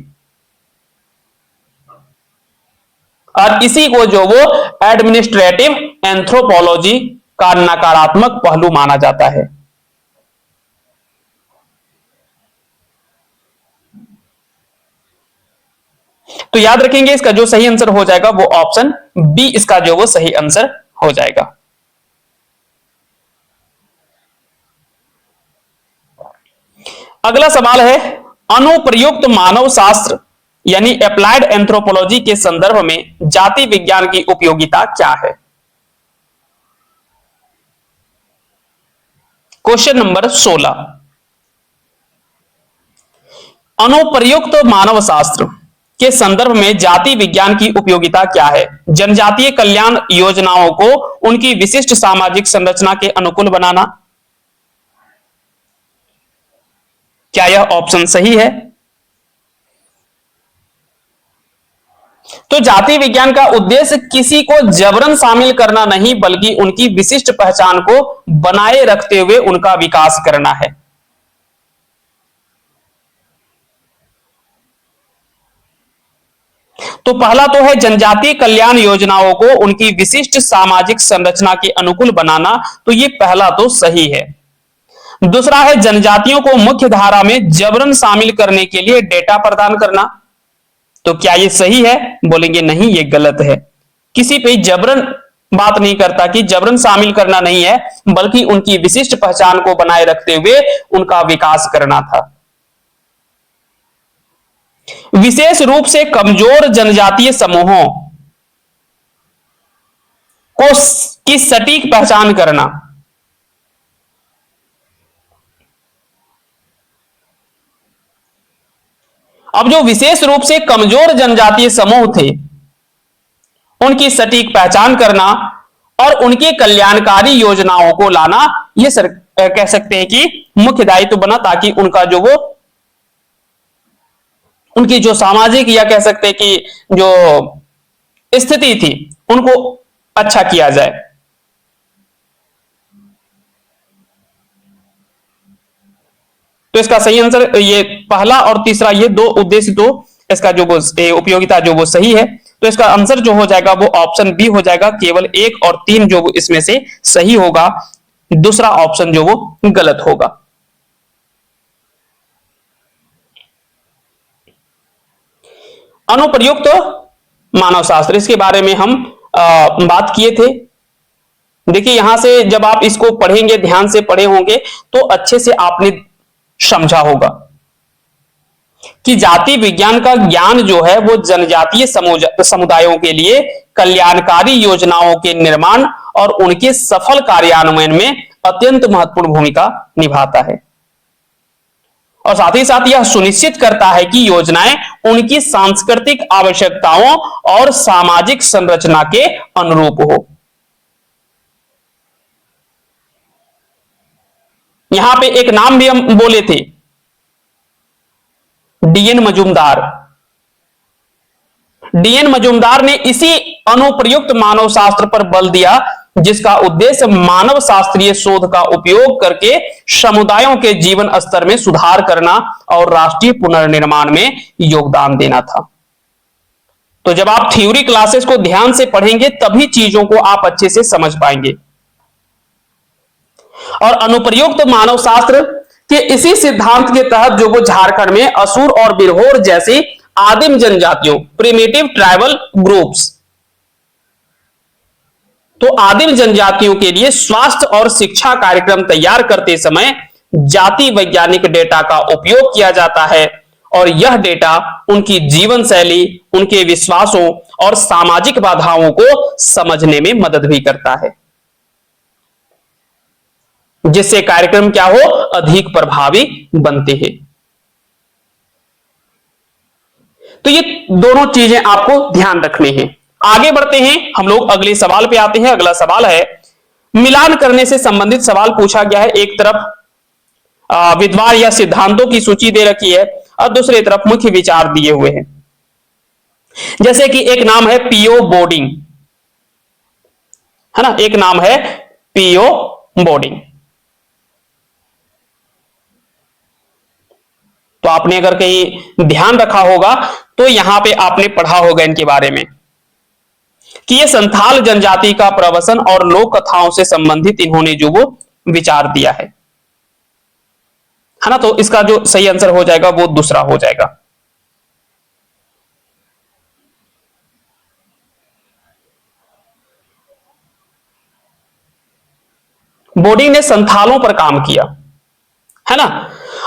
और इसी को जो वो एडमिनिस्ट्रेटिव एंथ्रोपोलॉजी का नकारात्मक पहलू माना जाता है। तो याद रखेंगे इसका जो सही आंसर हो जाएगा वो ऑप्शन बी इसका जो वो सही आंसर हो जाएगा। अगला सवाल है अनुप्रयुक्त मानव शास्त्र यानी अप्लाइड एंथ्रोपोलॉजी के संदर्भ में जाति विज्ञान की उपयोगिता क्या है? क्वेश्चन नंबर 16, अनुप्रयुक्त मानव शास्त्र के संदर्भ में जाति विज्ञान की उपयोगिता क्या है? जनजातीय कल्याण योजनाओं को उनकी विशिष्ट सामाजिक संरचना के अनुकूल बनाना। क्या यह ऑप्शन सही है? तो जाति विज्ञान का उद्देश्य किसी को जबरन शामिल करना नहीं, बल्कि उनकी विशिष्ट पहचान को बनाए रखते हुए उनका विकास करना है। तो पहला तो है जनजातीय कल्याण योजनाओं को उनकी विशिष्ट सामाजिक संरचना के अनुकूल बनाना, तो ये पहला तो सही है। दूसरा है जनजातियों को मुख्य धारा में जबरन शामिल करने के लिए डेटा प्रदान करना। तो क्या ये सही है? बोलेंगे नहीं, ये गलत है। किसी पे जबरन बात नहीं करता कि जबरन शामिल करना नहीं है, बल्कि उनकी विशिष्ट पहचान को बनाए रखते हुए उनका विकास करना था। विशेष रूप से कमजोर जनजातीय समूहों को की सटीक पहचान करना। अब जो विशेष रूप से कमजोर जनजातीय समूह थे, उनकी सटीक पहचान करना और उनकी कल्याणकारी योजनाओं को लाना, ये कह सकते हैं कि मुख्य दायित्व बना, ताकि उनका जो वो उनकी जो सामाजिक या कह सकते हैं कि जो स्थिति थी उनको अच्छा किया जाए। तो इसका सही आंसर ये पहला और तीसरा, ये दो उद्देश्य, तो इसका जो वो उपयोगिता जो वो सही है। तो इसका आंसर जो हो जाएगा वो ऑप्शन बी हो जाएगा। केवल 1 और 3 जो इसमें से सही होगा, दूसरा ऑप्शन जो वो गलत होगा। अनुप्रयुक्त मानव शास्त्र, इसके बारे में हम बात किए थे। देखिए यहां से जब आप इसको पढ़ेंगे, ध्यान से पढ़े होंगे, तो अच्छे से आपने समझा होगा कि जाति विज्ञान का ज्ञान जो है वो जनजातीय समुदायों के लिए कल्याणकारी योजनाओं के निर्माण और उनके सफल कार्यान्वयन में अत्यंत महत्वपूर्ण भूमिका निभाता है, और साथ ही साथ यह सुनिश्चित करता है कि योजनाएं उनकी सांस्कृतिक आवश्यकताओं और सामाजिक संरचना के अनुरूप हो। यहां पे एक नाम भी हम बोले थे, डीएन मजूमदार। डीएन मजूमदार ने इसी अनुप्रयुक्त मानव शास्त्र पर बल दिया, जिसका उद्देश्य मानव शास्त्रीय शोध का उपयोग करके समुदायों के जीवन स्तर में सुधार करना और राष्ट्रीय पुनर्निर्माण में योगदान देना था। तो जब आप थ्योरी क्लासेस को ध्यान से पढ़ेंगे, तभी चीजों को आप अच्छे से समझ पाएंगे। और अनुप्रयुक्त मानव शास्त्र के इसी सिद्धांत के तहत जो वो झारखंड में असुर और बिरहोर जैसी आदिम जनजातियों, प्रिमिटिव ट्राइबल ग्रुप्स, तो आदिम जनजातियों के लिए स्वास्थ्य और शिक्षा कार्यक्रम तैयार करते समय जाति वैज्ञानिक डेटा का उपयोग किया जाता है, और यह डेटा उनकी जीवन शैली, उनके विश्वासों और सामाजिक बाधाओं को समझने में मदद भी करता है, जिससे कार्यक्रम क्या हो, अधिक प्रभावी बनते हैं। तो ये दोनों चीजें आपको ध्यान रखनी है। आगे बढ़ते हैं, हम लोग अगले सवाल पे आते हैं। अगला सवाल है, मिलान करने से संबंधित सवाल पूछा गया है। एक तरफ विद्वान या सिद्धांतों की सूची दे रखी है, और दूसरी तरफ मुख्य विचार दिए हुए हैं। जैसे कि एक नाम है पीओ बोर्डिंग, है ना, एक नाम है पीओ बोर्डिंग। तो आपने अगर कहीं ध्यान रखा होगा तो यहां पे आपने पढ़ा होगा इनके बारे में कि ये संथाल जनजाति का प्रवसन और लोक कथाओं से संबंधित इन्होंने जो वो विचार दिया है ना। तो इसका जो सही आंसर हो जाएगा वो दूसरा हो जाएगा। बोर्डिंग ने संथालों पर काम किया, है ना,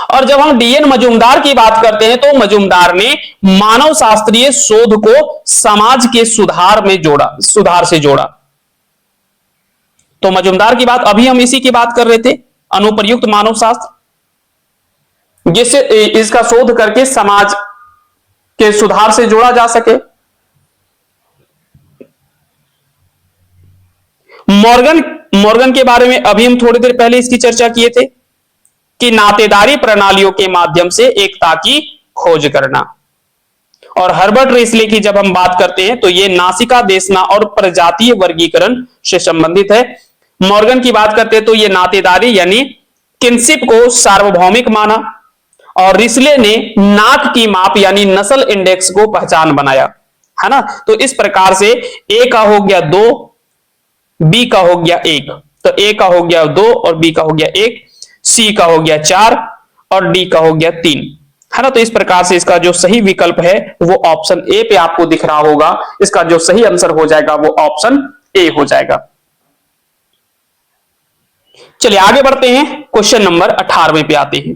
और जब हम डीएन मजूमदार की बात करते हैं तो मजूमदार ने मानव शास्त्रीय शोध को समाज के सुधार से जोड़ा। तो मजूमदार की बात अभी हम इसी की बात कर रहे थे, अनुप्रयुक्त मानव शास्त्र, जिससे इसका शोध करके समाज के सुधार से जोड़ा जा सके। मॉर्गन के बारे में अभी हम थोड़ी देर पहले इसकी चर्चा किए थे कि नातेदारी प्रणालियों के माध्यम से एकता की खोज करना। और हर्बर्ट रिसले की जब हम बात करते हैं तो ये नासिका देशना और प्रजातीय वर्गीकरण से संबंधित है। मॉर्गन की बात करते हैं तो ये नातेदारी यानी किनशिप को सार्वभौमिक माना, और रिसले ने नाक की माप यानी नस्ल इंडेक्स को पहचान बनाया, है ना। तो इस प्रकार से ए का हो गया 2, बी का हो गया 1, तो ए का हो गया 2 और बी का हो गया 1, सी का हो गया 4 और डी का हो गया 3, है ना। तो इस प्रकार से इसका जो सही विकल्प है वो ऑप्शन ए पे आपको दिख रहा होगा। इसका जो सही आंसर हो जाएगा वो ऑप्शन ए हो जाएगा। चलिए आगे बढ़ते हैं, क्वेश्चन नंबर 18 पे आते हैं।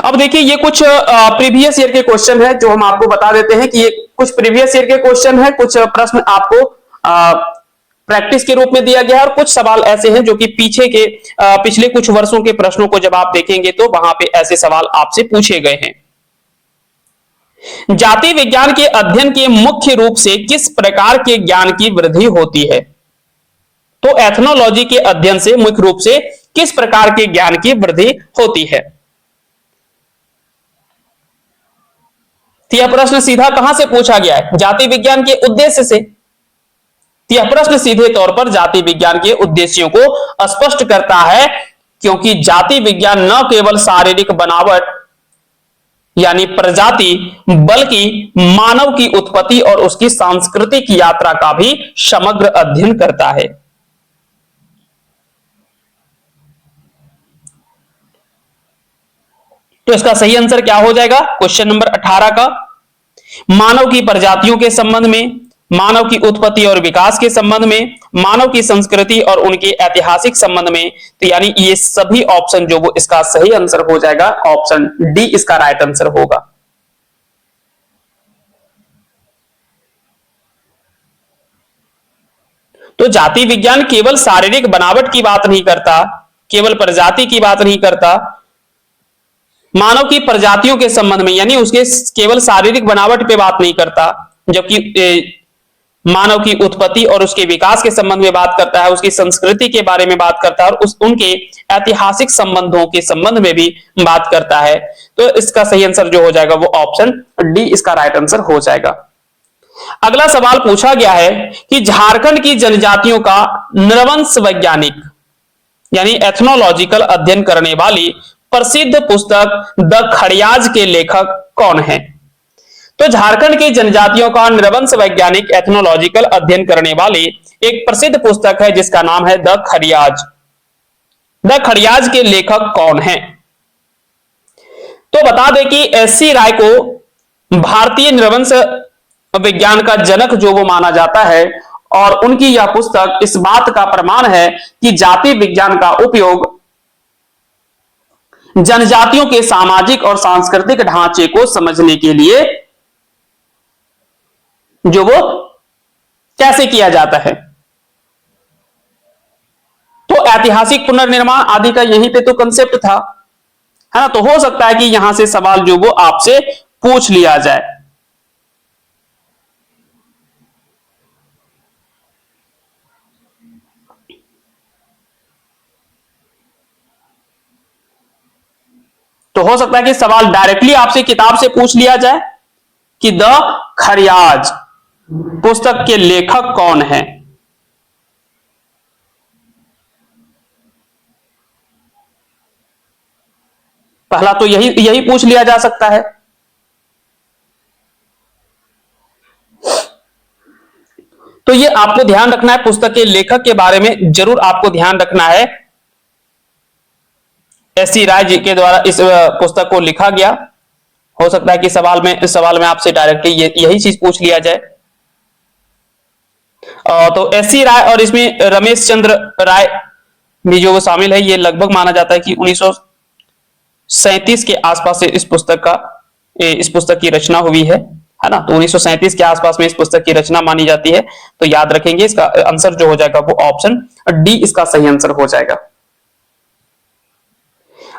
अब देखिए ये कुछ प्रीवियस ईयर के क्वेश्चन है जो हम आपको बता देते हैं कि ये कुछ प्रीवियस ईयर के क्वेश्चन है, कुछ प्रश्न आपको प्रैक्टिस के रूप में दिया गया है और कुछ सवाल ऐसे हैं जो कि पिछले कुछ वर्षों के प्रश्नों को जब आप देखेंगे तो वहां पे ऐसे सवाल आपसे पूछे गए हैं। जाति विज्ञान के अध्ययन के मुख्य रूप से किस प्रकार के ज्ञान की वृद्धि होती है? तो एथनोलॉजी के अध्ययन से मुख्य रूप से किस प्रकार के ज्ञान की वृद्धि होती है? तो यह प्रश्न सीधा कहां से पूछा गया है? जाति विज्ञान के उद्देश्य से। तो यह प्रश्न सीधे तौर पर जाति विज्ञान के उद्देश्यों को स्पष्ट करता है, क्योंकि जाति विज्ञान न केवल शारीरिक बनावट यानी प्रजाति, बल्कि मानव की उत्पत्ति और उसकी सांस्कृतिक यात्रा का भी समग्र अध्ययन करता है। तो इसका सही आंसर क्या हो जाएगा क्वेश्चन नंबर 18 का? मानव की प्रजातियों के संबंध में, मानव की उत्पत्ति और विकास के संबंध में, मानव की संस्कृति और उनके ऐतिहासिक संबंध में। तो यानी ये सभी ऑप्शन जो वो इसका सही आंसर हो जाएगा, ऑप्शन डी इसका राइट आंसर होगा। तो जाति विज्ञान केवल शारीरिक बनावट की बात नहीं करता, केवल प्रजाति की बात नहीं करता, मानव की प्रजातियों के संबंध में यानी उसके केवल शारीरिक बनावट पे बात नहीं करता, जबकि मानव की उत्पत्ति और उसके विकास के संबंध में बात करता है, उसकी संस्कृति के बारे में बात करता है और उनके ऐतिहासिक संबंधों के संबंध में भी बात करता है। तो इसका सही आंसर जो हो जाएगा वो ऑप्शन डी इसका राइट आंसर हो जाएगा। अगला सवाल पूछा गया है कि झारखंड की जनजातियों का नृवंश वैज्ञानिक यानी एथनोलॉजिकल अध्ययन करने वाली प्रसिद्ध पुस्तक द खड़ियाज के लेखक कौन है? तो झारखंड की जनजातियों का नृवंश वैज्ञानिक एथनोलॉजिकल अध्ययन करने वाली एक प्रसिद्ध पुस्तक है जिसका नाम है द खड़ियाज। द खड़ियाज के लेखक कौन है? तो बता दें कि एस.सी. राय को भारतीय नृवंश विज्ञान का जनक जो वो माना जाता है, और उनकी यह पुस्तक इस बात का प्रमाण है कि जाति विज्ञान का उपयोग जनजातियों के सामाजिक और सांस्कृतिक ढांचे को समझने के लिए जो वो कैसे किया जाता है। तो ऐतिहासिक पुनर्निर्माण आदि का यहीं पे तो कंसेप्ट था, है ना। तो हो सकता है कि यहां से सवाल जो वो आपसे पूछ लिया जाए। तो हो सकता है कि सवाल डायरेक्टली आपसे किताब से पूछ लिया जाए कि द खड़ियाज पुस्तक के लेखक कौन है। पहला तो यही पूछ लिया जा सकता है। तो ये आपको ध्यान रखना है, पुस्तक के लेखक के बारे में जरूर आपको ध्यान रखना है। एस.सी. राय जी के द्वारा इस पुस्तक को लिखा गया। हो सकता है कि सवाल में आपसे डायरेक्टली यही चीज पूछ लिया जाए। तो एस.सी. राय और इसमें रमेश चंद्र राय भी जो शामिल है, ये लगभग माना जाता है कि 1937 के आसपास से इस पुस्तक की रचना हुई है ना। तो 1937 के आसपास में इस पुस्तक की रचना मानी जाती है। तो याद रखेंगे, इसका आंसर जो हो जाएगा वो ऑप्शन डी इसका सही आंसर हो जाएगा।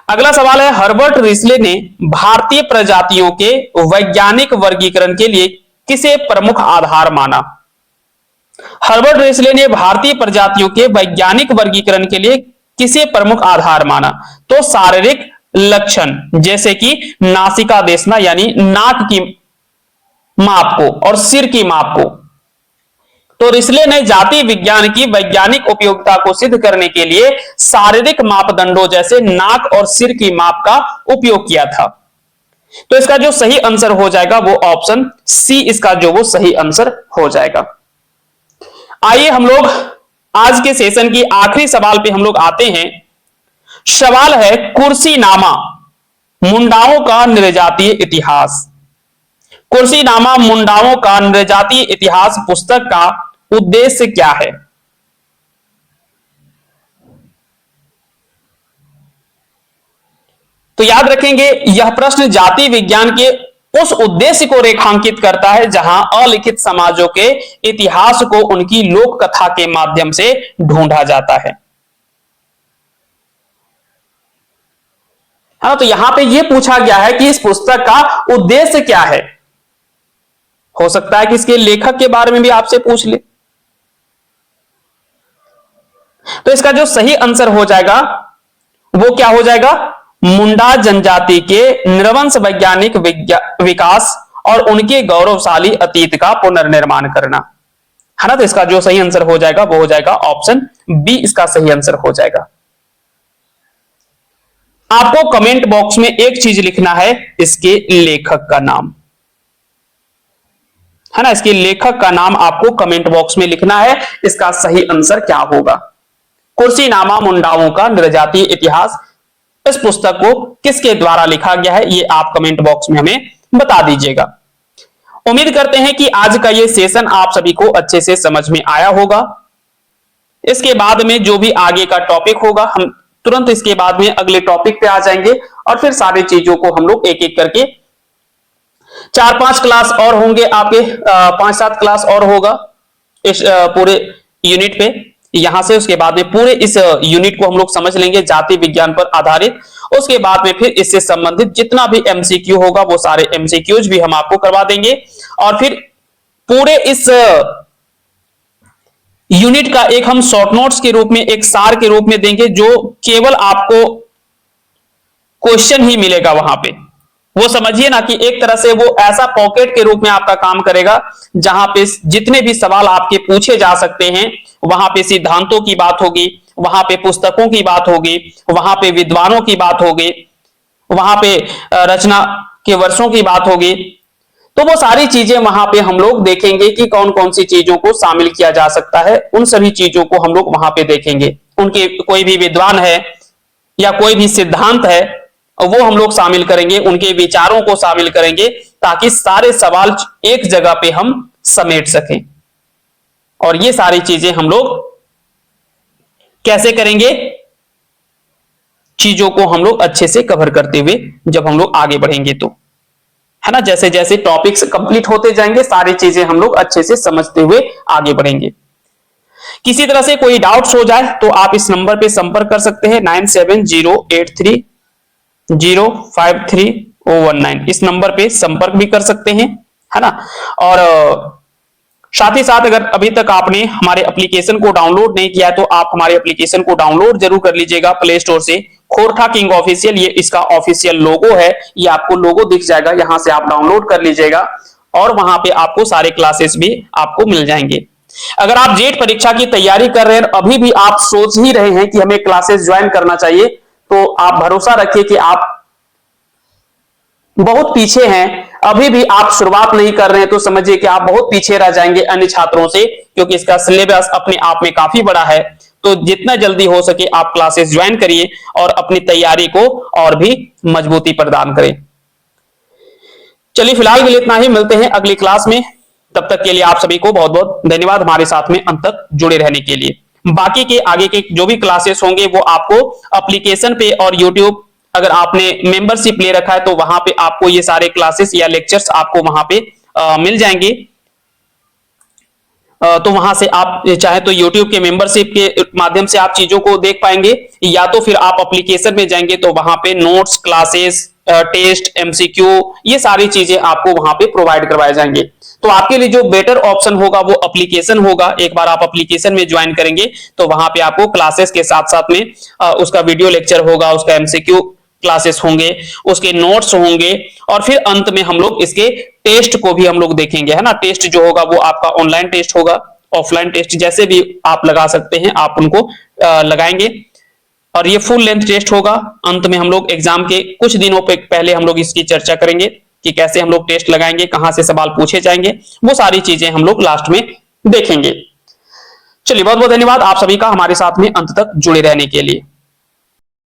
अगला सवाल है, हर्बर्ट रिसले ने भारतीय प्रजातियों के वैज्ञानिक वर्गीकरण के लिए किसे प्रमुख आधार माना? हर्बर्ट रिसले ने भारतीय प्रजातियों के वैज्ञानिक वर्गीकरण के लिए किसे प्रमुख आधार माना? तो शारीरिक लक्षण, जैसे कि नासिका देशना यानी नाक की माप को और सिर की माप को। तो रिसले ने जाति विज्ञान की वैज्ञानिक उपयोगिता को सिद्ध करने के लिए शारीरिक मापदंडों जैसे नाक और सिर की माप का उपयोग किया था। तो इसका जो सही आंसर हो जाएगा वो ऑप्शन सी इसका जो वो सही आंसर हो जाएगा। आइए हम लोग आज के सेशन की आखिरी सवाल पे हम लोग आते हैं। सवाल है, कुर्सीनामा मुंडाओं का नृजातीय इतिहास। कुर्सीनामा मुंडाओं का नृजातीय इतिहास पुस्तक का उद्देश्य क्या है? तो याद रखेंगे, यह प्रश्न जाति विज्ञान के उस उद्देश्य को रेखांकित करता है जहां अलिखित समाजों के इतिहास को उनकी लोक कथा के माध्यम से ढूंढा जाता है ना। तो यहां पे यह पूछा गया है कि इस पुस्तक का उद्देश्य क्या है। हो सकता है कि इसके लेखक के बारे में भी आपसे पूछ ले। तो इसका जो सही आंसर हो जाएगा वो क्या हो जाएगा? मुंडा जनजाति के नृवंश वैज्ञानिक विकास और उनके गौरवशाली अतीत का पुनर्निर्माण करना है ना। तो इसका जो सही आंसर हो जाएगा वो हो जाएगा ऑप्शन बी इसका सही आंसर हो जाएगा। आपको कमेंट बॉक्स में एक चीज लिखना है, इसके लेखक का नाम है ना। इसके लेखक का नाम आपको कमेंट बॉक्स में लिखना है। इसका सही आंसर क्या होगा? कुर्सीनामा मुंडाओं का नृजातीय इतिहास, इस पुस्तक को किसके द्वारा लिखा गया है, ये आप कमेंट बॉक्स में हमें बता दीजिएगा। उम्मीद करते हैं कि आज का ये सेशन आप सभी को अच्छे से समझ में आया होगा। इसके बाद में जो भी आगे का टॉपिक होगा, हम तुरंत इसके बाद में अगले टॉपिक पे आ जाएंगे और फिर सारी चीजों को हम लोग एक एक करके 4-5 क्लास और होंगे आपके, 5-7 क्लास और होगा इस पूरे यूनिट पे। यहां से उसके बाद में पूरे इस यूनिट को हम लोग समझ लेंगे जाति विज्ञान पर आधारित। उसके बाद में फिर इससे संबंधित जितना भी एमसीक्यू होगा वो सारे एमसीक्यूज भी हम आपको करवा देंगे और फिर पूरे इस यूनिट का एक हम शॉर्ट नोट्स के रूप में, एक सार के रूप में देंगे, जो केवल आपको क्वेश्चन ही मिलेगा वहां पे। वो समझिए ना कि एक तरह से वो ऐसा पॉकेट के रूप में आपका काम करेगा जहां पे जितने भी सवाल आपके पूछे जा सकते हैं, वहां पे सिद्धांतों की बात होगी, वहां पे पुस्तकों की बात होगी, वहां पे विद्वानों की बात होगी, वहां पे रचना के वर्षों की बात होगी। तो वो सारी चीजें वहां पे हम लोग देखेंगे कि कौन कौन सी चीजों को शामिल किया जा सकता है। उन सभी चीजों को हम लोग वहां पे देखेंगे। उनके कोई भी विद्वान है या कोई भी सिद्धांत है वो हम लोग शामिल करेंगे, उनके विचारों को शामिल करेंगे ताकि सारे सवाल एक जगह पे हम समेट सकें। और ये सारी चीजें हम लोग कैसे करेंगे? चीजों को हम लोग अच्छे से कवर करते हुए जब हम लोग आगे बढ़ेंगे तो, है ना। जैसे जैसे टॉपिक्स कंप्लीट होते जाएंगे सारी चीजें हम लोग अच्छे से समझते हुए आगे बढ़ेंगे। किसी तरह से कोई डाउट्स हो जाए तो आप इस नंबर पे संपर्क कर सकते हैं 9708305319। इस नंबर पे संपर्क भी कर सकते हैं, है ना। और साथ ही साथ अगर अभी तक आपने हमारे एप्लीकेशन को डाउनलोड नहीं किया तो आप हमारे एप्लीकेशन को डाउनलोड जरूर कर लीजिएगा प्ले स्टोर से। खोरठा किंग ऑफिशियल, ये इसका ऑफिशियल लोगो है, ये आपको लोगो दिख जाएगा, यहां से आप डाउनलोड कर लीजिएगा और वहां पे आपको सारे क्लासेस भी आपको मिल जाएंगे। अगर आप जेट परीक्षा की तैयारी कर रहे हैं, अभी भी आप सोच ही रहे हैं कि हमें क्लासेस ज्वाइन करना चाहिए, तो आप भरोसा रखिए कि आप बहुत पीछे हैं। अभी भी आप शुरुआत नहीं कर रहे हैं तो समझिए कि आप बहुत पीछे रह जाएंगे अन्य छात्रों से, क्योंकि इसका सिलेबस अपने आप में काफी बड़ा है। तो जितना जल्दी हो सके आप क्लासेस ज्वाइन करिए और अपनी तैयारी को और भी मजबूती प्रदान करें। चलिए फिलहाल के लिए इतना ही, मिलते हैं अगली क्लास में। तब तक के लिए आप सभी को बहुत बहुत धन्यवाद हमारे साथ में अंत तक जुड़े रहने के लिए। बाकी के आगे के जो भी क्लासेस होंगे वो आपको एप्लीकेशन पे और यूट्यूब, अगर आपने मेंबरशिप ले रखा है तो वहां पे आपको ये सारे क्लासेस या लेक्चर्स आपको वहां पे मिल जाएंगे। तो वहां से आप चाहे तो YouTube के मेंबरशिप के माध्यम से आप चीजों को देख पाएंगे, या तो फिर आप एप्लीकेशन में जाएंगे तो वहां पे नोट्स, क्लासेस, टेस्ट, MCQ, ये सारी चीजें आपको वहां पे प्रोवाइड करवाए जाएंगे। तो आपके लिए जो बेटर ऑप्शन होगा वो एप्लीकेशन होगा। एक बार आप एप्लीकेशन में ज्वाइन करेंगे तो वहां पे आपको क्लासेस के साथ साथ में उसका वीडियो लेक्चर होगा, उसका MCQ क्लासेस होंगे, उसके नोट्स होंगे, और फिर अंत में हम लोग इसके टेस्ट को भी हम लोग देखेंगे, है ना। टेस्ट जो होगा वो आपका ऑनलाइन टेस्ट होगा, ऑफलाइन टेस्ट जैसे भी आप लगा सकते हैं आप उनको लगाएंगे, और ये फुल लेंथ टेस्ट होगा। अंत में हम लोग एग्जाम के कुछ दिनों पहले हम लोग इसकी चर्चा करेंगे कि कैसे हम लोग टेस्ट लगाएंगे, कहां से सवाल पूछे जाएंगे, वो सारी चीजें हम लोग लास्ट में देखेंगे। चलिए, बहुत बहुत धन्यवाद आप सभी का हमारे साथ में अंत तक जुड़े रहने के लिए।